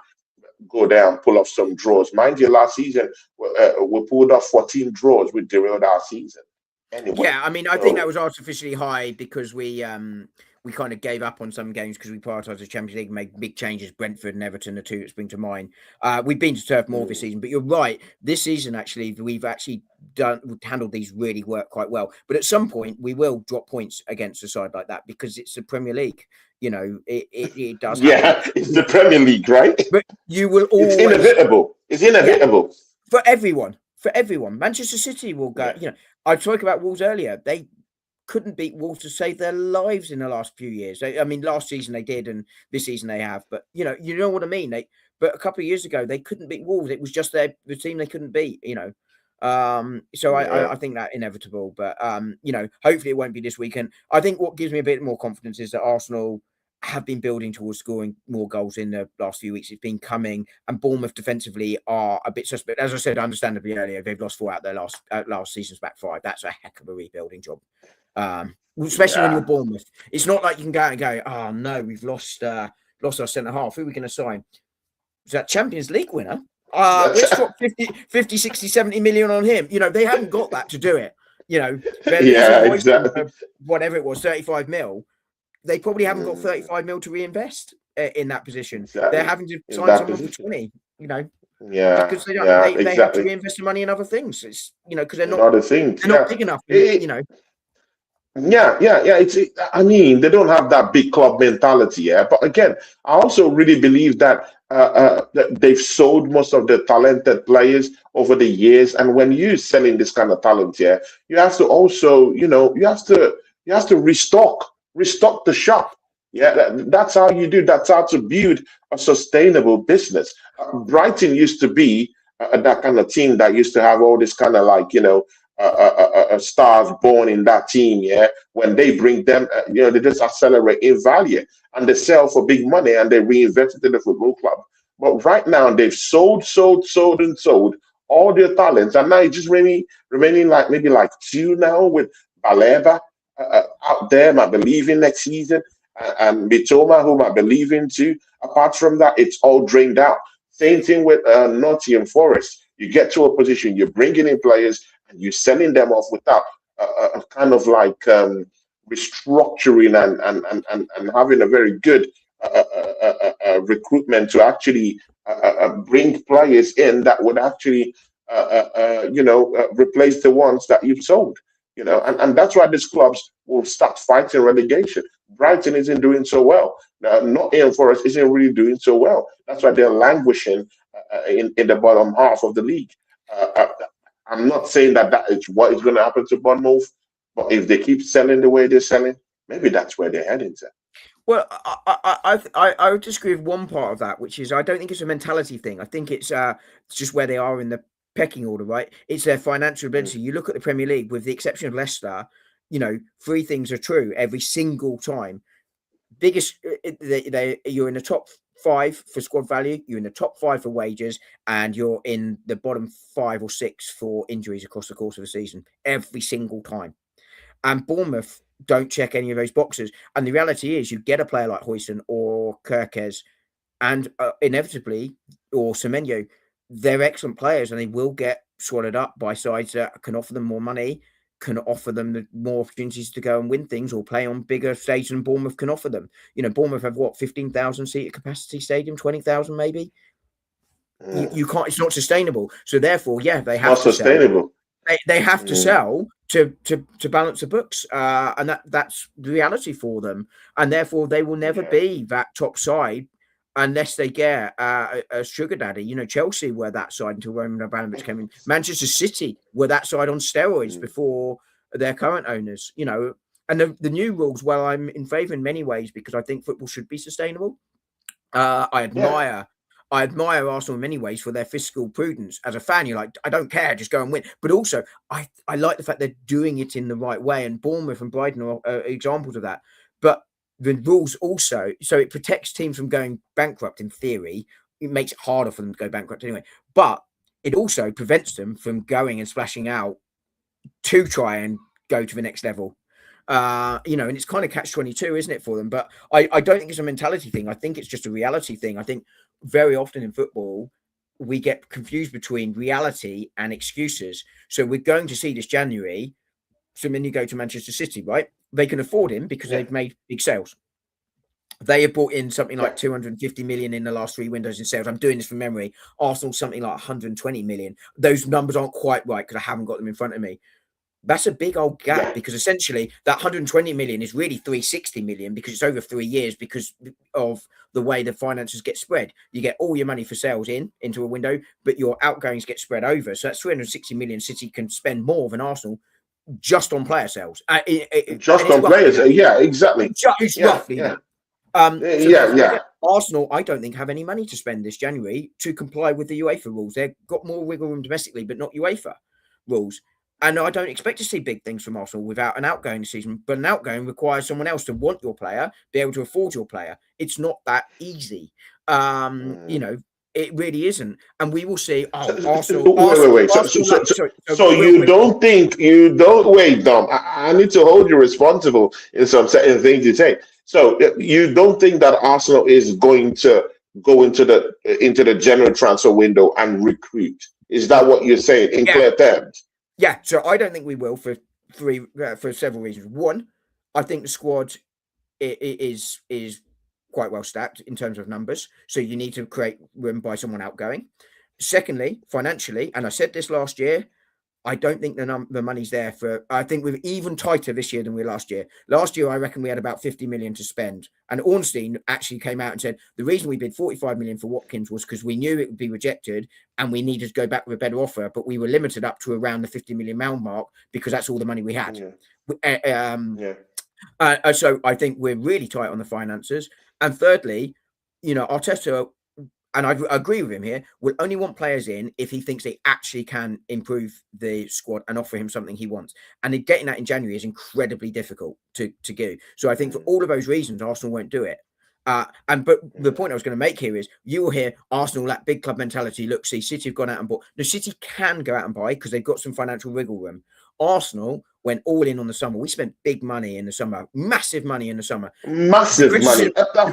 go there and pull off some draws. Mind you, last season we pulled off 14 draws, with derailed our season. Anyway, Yeah, I mean, I think that so was artificially high because we kind of gave up on some games because we prioritised the Champions League and made big changes. Brentford and Everton are two that spring to mind. We've been to turf more this mm, season, but you're right. This season, actually, we've actually handled these really work quite well. But at some point, we will drop points against a side like that because it's the Premier League. You know, it does happen. yeah, it's the Premier League, right? But you will It's always, inevitable. It's yeah, inevitable. for everyone. For everyone. Manchester City will go, Yeah, you know, I spoke about Wolves earlier. They couldn't beat Wolves to save their lives in the last few years. I mean, last season they did, and this season they have. But you know what I mean. But a couple of years ago they couldn't beat Wolves. It was just the team they couldn't beat. So yeah, I think that inevitable. But hopefully it won't be this weekend. I think what gives me a bit more confidence is that Arsenal have been building towards scoring more goals in the last few weeks. It's been coming, and Bournemouth defensively are a bit suspect. As I said, understandably earlier, they've lost 4 out of their last season's back 5. That's a heck of a rebuilding job. Especially when you're yeah. Bournemouth. It's not like you can go out and go, oh no, we've lost our centre half. Who are we going to sign? Is that Champions League winner? That's Let's drop 50, 60, 70 million on him. They haven't got that to do it. They're losing yeah, Royston exactly, for whatever it was, 35 mil. They probably haven't got mm, 35 mil to reinvest in that position. They're exactly having to in sign that someone for position. 20, Yeah, because they don't yeah, they have to exactly. reinvest the money in other things. It's because they're In not other things, they're not yeah. big enough Eh, yeah. I mean, they don't have that big club mentality, yeah. But again, I also really believe that they've sold most of the talented players over the years. And when you're selling this kind of talent, yeah, you have to also, you have to restock the shop. Yeah, that's how you do. That's how to build a sustainable business. Brighton used to be that kind of team that used to have all this kind of like stars born in that team. Yeah, when they bring them, they just accelerate in value and they sell for big money and they reinvest it in the football club. But right now they've sold, and sold all their talents, and now it's just remaining like maybe like 2 now with Baleba out there. I believe in next season, and Mitoma, whom I believe in too. Apart from that, it's all drained out. Same thing with Nottingham Forest. You get to a position, you're bringing in players, and you're selling them off without a kind of like restructuring and having a very good recruitment to actually bring players in that would actually replace the ones that you've sold. And that's why these clubs will start fighting relegation. Brighton isn't doing so well. Nottingham Forest isn't really doing so well. That's why they're languishing in the bottom half of the league. I'm not saying that is what is going to happen to Bournemouth, but if they keep selling the way they're selling, maybe that's where they're heading to. Well, I would disagree with one part of that, which is I don't think it's a mentality thing. I think it's just where they are in the pecking order, right? It's their financial Mm, ability. You look at the Premier League, with the exception of Leicester, 3 things are true every single time. Biggest, you're in the top 5 for squad value, you're in the top 5 for wages, and you're in the bottom 5 or 6 for injuries across the course of the season every single time. And Bournemouth don't check any of those boxes. And the reality is, you get a player like Hoyson or Kirkes, and inevitably, or Semenyo, they're excellent players, and they will get swallowed up by sides that can offer them more money, can offer them more opportunities to go and win things or play on bigger stages than Bournemouth can offer them. Bournemouth have what, 15,000 seat capacity stadium, 20,000 maybe. mm. You can't. It's not sustainable. So therefore, yeah, they It's not have to sell. sustainable. They have to Mm, sell to balance the books, and that's the reality for them. And therefore, they will never yeah. be that top side unless they get a sugar daddy. Chelsea were that side until Roman Abramovich came in. Manchester City were that side on steroids Mm, before their current owners. And the new rules. Well, I'm in favour in many ways because I think football should be sustainable. Uh, I yeah. admire I admire Arsenal in many ways for their fiscal prudence. As a fan, you're like, I don't care, just go and win. But also, I like the fact they're doing it in the right way. And Bournemouth and Brighton are examples of that. But the rules also, so it protects teams from going bankrupt in theory. It makes it harder for them to go bankrupt anyway. But it also prevents them from going and splashing out to try and go to the next level. And it's kind of catch-22, isn't it, for them? But I don't think it's a mentality thing. I think it's just a reality thing. I think very often in football, we get confused between reality and excuses. So we're going to see this January. So when you go to Manchester City, right? They can afford him because they've made big sales. They have brought in something like 250 million in the last 3 windows in sales. I'm doing this from memory. Arsenal, something like 120 million. Those numbers aren't quite right because I haven't got them in front of me. That's a big old gap because essentially that 120 million is really 360 million because it's over 3 years because of the way the finances get spread. You get all your money for sales into a window, but your outgoings get spread over. So that's 360 million. City can spend more than Arsenal just on player sales. Just on players. Yeah, exactly. It's roughly that. Arsenal, I don't think, have any money to spend this January to comply with the UEFA rules. They've got more wiggle room domestically, but not UEFA rules. And I don't expect to see big things from Arsenal without an outgoing season. But an outgoing requires someone else to want your player, be able to afford your player. It's not that easy. It really isn't. And we will see. Arsenal. Wait. So you don't wait, Dom. I need to hold you responsible in some certain things you say. So you don't think that Arsenal is going to go into the general transfer window and recruit? Is that what you're saying in clear terms? Yeah, so I don't think we will for several reasons. One, I think the squad is quite well stacked in terms of numbers, so you need to create room by someone outgoing. Secondly, financially, and I said this last year, I don't think the money's there for. I think we're even tighter this year than we were last year. Last year, I reckon we had about 50 million to spend. And Ornstein actually came out and said the reason we bid 45 million for Watkins was because we knew it would be rejected and we needed to go back with a better offer. But we were limited up to around the 50 million pound mark because that's all the money we had. So I think we're really tight on the finances. And thirdly, Arteta, and I agree with him here, will only want players in if he thinks they actually can improve the squad and offer him something he wants. And getting that in January is incredibly difficult to do. So I think for all of those reasons, Arsenal won't do it. But the point I was going to make here is you will hear Arsenal, that big club mentality. Look, see, City have gone out and bought. The City can go out and buy because they've got some financial wiggle room. Arsenal went all in on the summer. We spent big money in the summer, massive money in the summer. Massive money. The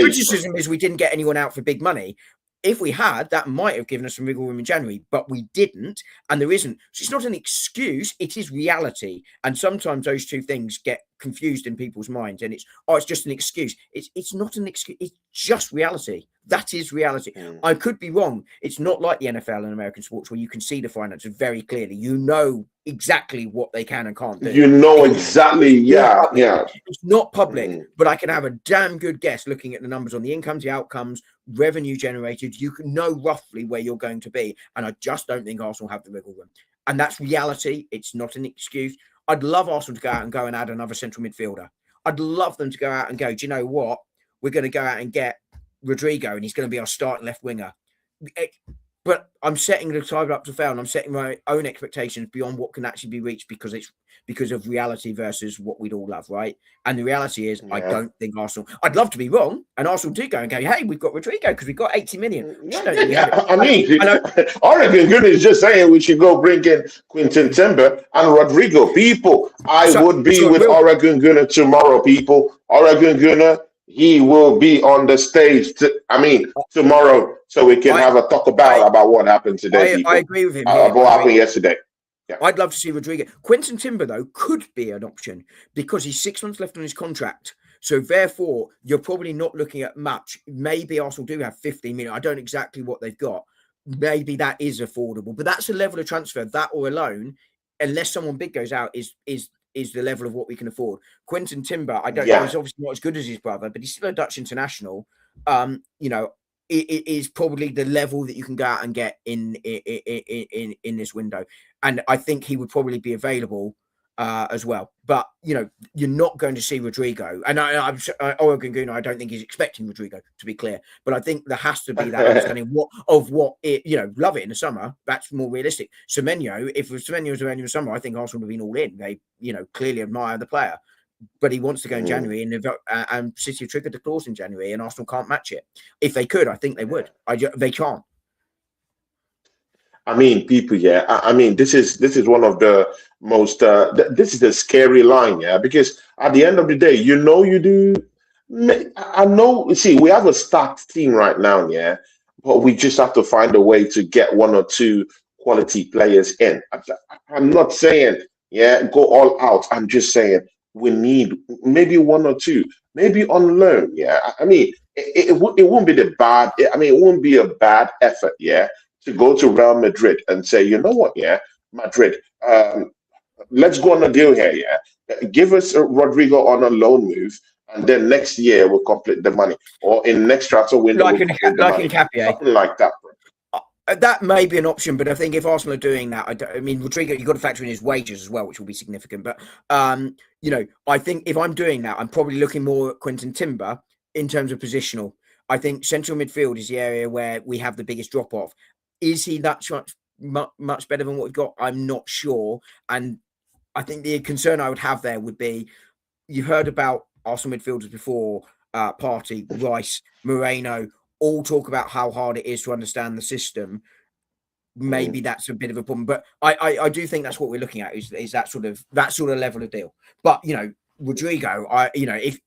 criticism is we didn't get anyone out for big money. If we had, that might have given us some wiggle room in January, but we didn't, and there isn't. So it's not an excuse, it is reality. And sometimes those two things get confused in people's minds, and it's just an excuse. It's not an excuse, it's just reality. That is reality. I could be wrong. It's not like the NFL and American sports where you can see the finances very clearly. You know exactly what they can and can't do. You know exactly, yeah. It's not public, but I can have a damn good guess looking at the numbers on the incomes, the outcomes, revenue generated. You can know roughly where you're going to be, and I just don't think Arsenal have the wiggle room. And that's reality. It's not an excuse. I'd love Arsenal to go and add another central midfielder. I'd love them to go out and go, do you know what? We're going to go out and get Rodrigo, and he's going to be our starting left winger. But I'm setting the target up to fail, and I'm setting my own expectations beyond what can actually be reached because of reality versus what we'd all love, right? And the reality is, I don't think Arsenal. I'd love to be wrong, and Arsenal do go and go, hey, we've got Rodrigo because we've got 80 million. Oregon Good is just saying we should go bring in Quinton Timber and Rodrigo. People, I would be with Oregon Gunner tomorrow. People, Oregon Gunner. He will be on the stage tomorrow, so we can have a talk about what happened today. I agree with him. What happened yesterday. Yeah. I'd love to see Rodrigo. Quinton Timber, though, could be an option because he's 6 months left on his contract. So therefore, you're probably not looking at much. Maybe Arsenal do have 15 million. I don't know exactly what they've got. Maybe that is affordable, but that's a level of transfer that or alone, unless someone big goes out, is the level of what we can afford. Quinton Timber, I don't know, he's obviously not as good as his brother, but he's still a Dutch international. It is probably the level that you can go out and get in this window. And I think he would probably be available as well. But, you're not going to see Rodrigo. And Oregon Gunnar, I don't think he's expecting Rodrigo, to be clear. But I think there has to be that understanding love it in the summer. That's more realistic. Semenyo, if Semenyo was around in the summer, I think Arsenal would have been all in. They, clearly admire the player. But he wants to go in January, and City have triggered the clause in January, and Arsenal can't match it. If they could, I think they would. They can't. I mean, people, yeah. I mean, this is one of the most. This is a scary line, yeah, because at the end of the day, you do. I know. See, we have a stacked team right now, yeah, but we just have to find a way to get one or two quality players in. I'm not saying, yeah, go all out. I'm just saying we need maybe one or two, maybe on loan. Yeah, I mean, it won't be the bad. I mean, it won't be a bad effort. Yeah, to go to Real Madrid and say, you know what, yeah, Madrid, let's go on a deal here, yeah. Give us Rodrigo on a loan move, and then next year we'll complete the money, or in next transfer window Like we'll in complete the like in money, Capier. something like that, bro. That may be an option, but I think if Arsenal are doing that, I mean, Rodrigo, you've got to factor in his wages as well, which will be significant. But I think if I'm doing that, I'm probably looking more at Quentin Timber in terms of positional. I think central midfield is the area where we have the biggest drop off. Is he that much better than what we've got? I'm not sure, and I think the concern I would have there would be, you heard about Arsenal midfielders before, Partey, Rice, Moreno, all talk about how hard it is to understand the system. Mm. Maybe that's a bit of a problem, but I do think that's what we're looking at is that sort of level of deal. But Rodrigo, if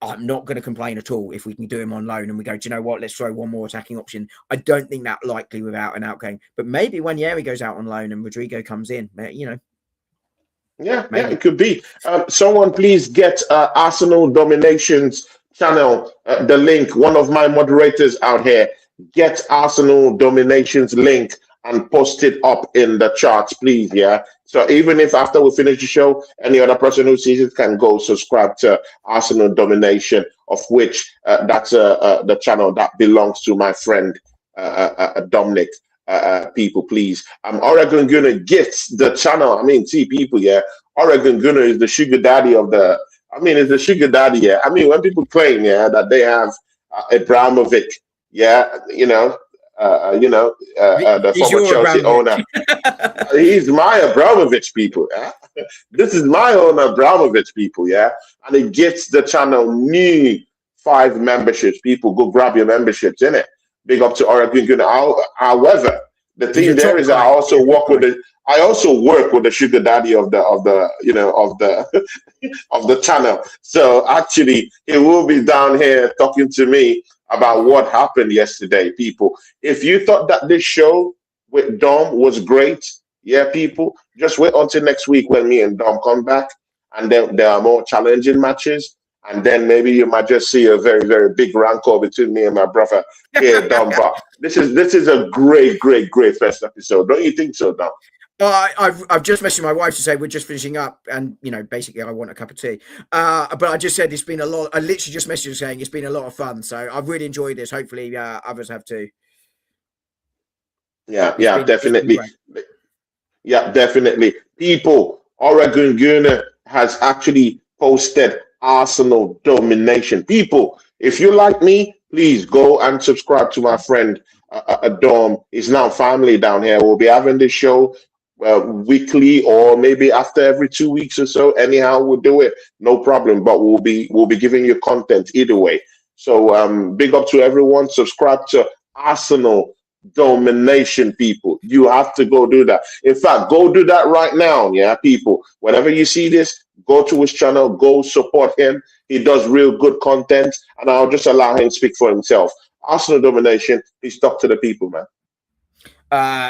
I'm not going to complain at all if we can do him on loan and we go, do you know what? Let's throw one more attacking option. I don't think that likely without an outgoing, but maybe when Yeri goes out on loan and Rodrigo comes in, Yeah, maybe. it could be. Someone please get Arsenal Dominations channel, the link. One of my moderators out here, get Arsenal Dominations link and post it up in the charts, please. Yeah. So even if after we finish the show, any other person who sees it can go subscribe to Arsenal Domination, of which that's the channel that belongs to my friend Dominic. People, please. Oregon Gunner gets the channel. I mean, see, people, yeah. Oregon Gunner is the sugar daddy of the. I mean, it's the sugar daddy, yeah. I mean, when people claim, yeah, that they have Abramovic, yeah, the He's former your Chelsea Abramovich. owner. He's my Abramovich, people. Yeah? This is my own Abramovich, people. Yeah, and it gets the channel new 5 memberships. People, go grab your memberships in it. Big up to Oregon Gunner. However, the He's thing a there top is I guy. also work with the. I also work with the sugar daddy of the of the of the channel. So actually, he will be down here talking to me about what happened yesterday, people. If you thought that this show with Dom was great, yeah, people, just wait until next week when me and Dom come back, and then there are more challenging matches, and then maybe you might just see a very, very big rancor between me and my brother here, Dom. But this is a great, great, great first episode. Don't you think so, Dom? I've just messaged my wife to say we're just finishing up, and basically I want a cup of tea. But I just said it's been a lot. I literally just messaged her saying it's been a lot of fun. So I've really enjoyed this. Hopefully, others have too. Yeah, It's been definitely. great. Yeah, definitely. People, Oregon Gunner has actually posted Arsenal Domination. People, if you like me, please go and subscribe to my friend Dom. He's now family down here. We'll be having this show weekly or maybe after every 2 weeks or so. Anyhow, we'll do it. No problem. But we'll be giving you content either way. So big up to everyone. Subscribe to Arsenal Domination, people. You have to go do that. In fact, go do that right now. Yeah, people. Whenever you see this, go to his channel, go support him. He does real good content, and I'll just allow him to speak for himself. Arsenal Domination, please talk to the people, man.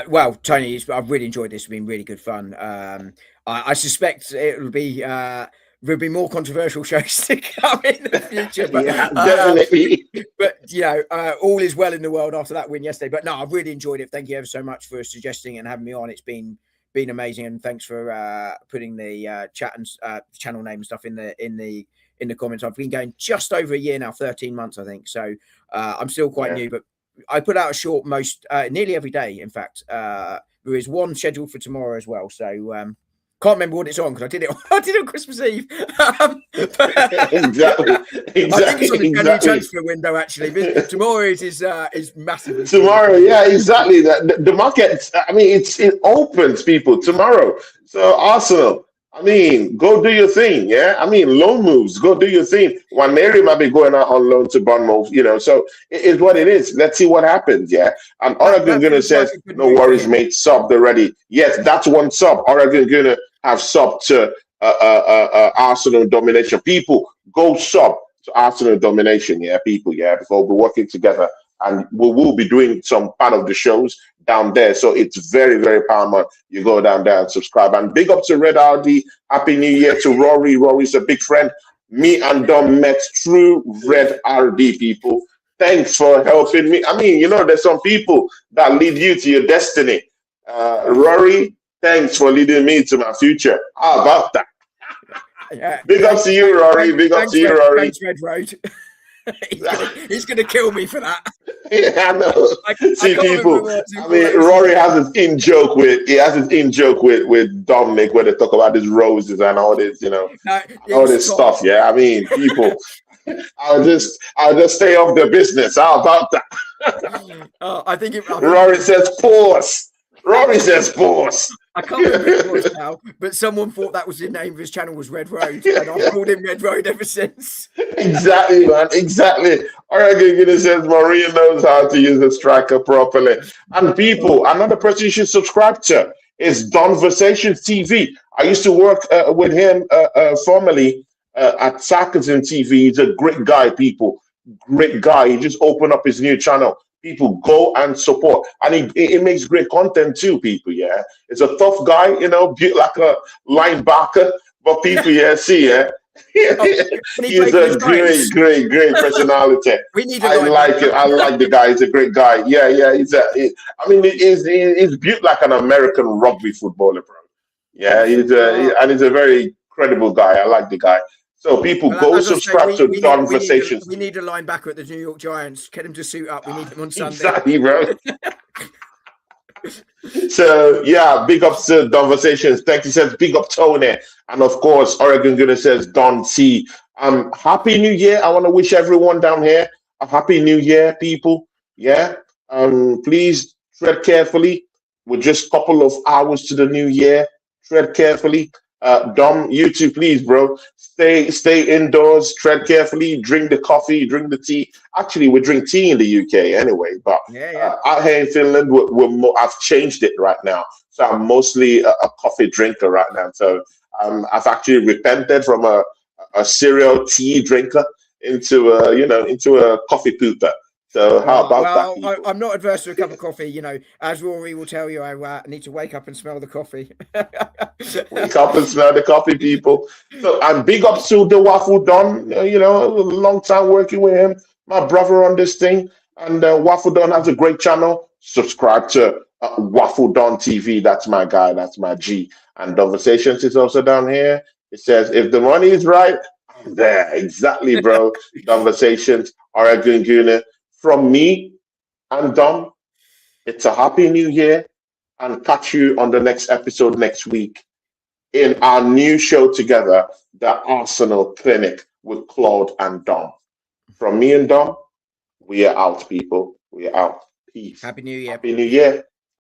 Well, Tony, I've really enjoyed this. It's been really good fun. I suspect it'll be there'll be more controversial shows to come in the future. But, Yeah, definitely. But all is well in the world after that win yesterday. But no, I've really enjoyed it. Thank you ever so much for suggesting and having me on. It's been amazing, and thanks for putting the chat and channel name and stuff in the comments. I've been going just over a year now, 13 months, I think. So I'm still quite new, but I put out a short nearly every day. In fact, there is one scheduled for tomorrow as well. So can't remember what it's on because I did it on Christmas Eve. Exactly. I think it's on the January transfer window actually. But tomorrow is massively tomorrow. Yeah, exactly. The market. I mean, it opens, people, tomorrow. So Arsenal, I mean, go do your thing, yeah. I mean, loan moves, go do your thing. Waneri might be going out on loan to Bournemouth, so it is what it is. Let's see what happens, yeah. And Oregon That Gunner feels like says, a good no move for worries, him. mate, subbed already. Yes, that's one sub. Oregon Gunner have subbed to Arsenal domination. People, go sub to Arsenal domination, yeah, people, yeah, because we'll be working together and we will be doing some part of the shows down there. So it's very, very paramount. You go down there and subscribe. And big up to Red RD. Happy New Year to Rory. Rory's a big friend. Me and Dom met through Red RD, people. Thanks for helping me. I mean, there's some people that lead you to your destiny. Rory, thanks for leading me to my future. How about that? Yeah. Big up to you, Rory. Big up to you, Rory. Thanks, Red Road. he's gonna kill me for that. Yeah, I know. See, people. I mean, was. Rory has his in joke with Dominic, where they talk about his roses and all this, all this stuff. Yeah, I mean, people. I'll just stay off the business. How about that? I think Rory says pause. Rory says pause. I can't remember who it was now, but someone thought that was the name of his channel was Red Road, and I've called him Red Road ever since. Exactly, man. Exactly. Oregon says Maria knows how to use a striker properly. And people, another person you should subscribe to is Donversations TV. I used to work with him formerly at Sarkazin TV. He's a great guy, people. Great guy. He just opened up his new channel. People, go and support. And he makes great content too, people, yeah. It's a tough guy, built like a linebacker. But people, yeah, see, yeah. He's a great personality. I like it. I like the guy. He's a great guy. Yeah. He's built like an American rugby footballer, bro. Yeah, he's a very credible guy. I like the guy. So people, go subscribe to Donversations. We need a linebacker at the New York Giants. Get him to suit up. We need him on Sunday. Exactly, bro. So yeah, big up to Donversations. Thank you, says big up Tony, and of course Oregon Gunner says Don C. Happy New Year. I want to wish everyone down here a happy New Year, people. Yeah. Please tread carefully. We're just a couple of hours to the new year. Tread carefully. Dom, you too, please, bro. Stay indoors, tread carefully, drink the coffee, drink the tea. Actually, we drink tea in the UK anyway, but out here in Finland, I've changed it right now. So I'm mostly a coffee drinker right now. So I've actually repented from a cereal tea drinker into a coffee pooper. So how about that? I'm not adverse to a cup of coffee. As Rory will tell you, I need to wake up and smell the coffee. Wake up and smell the coffee, people. So I'm big up to the Waffle Don. A long time working with him, my brother on this thing. And Waffle Don has a great channel. Subscribe to Waffle Don TV. That's my guy. That's my G. And Donversations is also down here. It says, if the money is right, I'm there. Exactly, bro. Donversations, Oregon Gunner. From me and Dom, it's a happy new year, and catch you on the next episode next week in our new show together, the Arsenal Clinic with Claude N Dom. From me and Dom, we are out, people. We are out. Peace. Happy New Year. Happy New Year.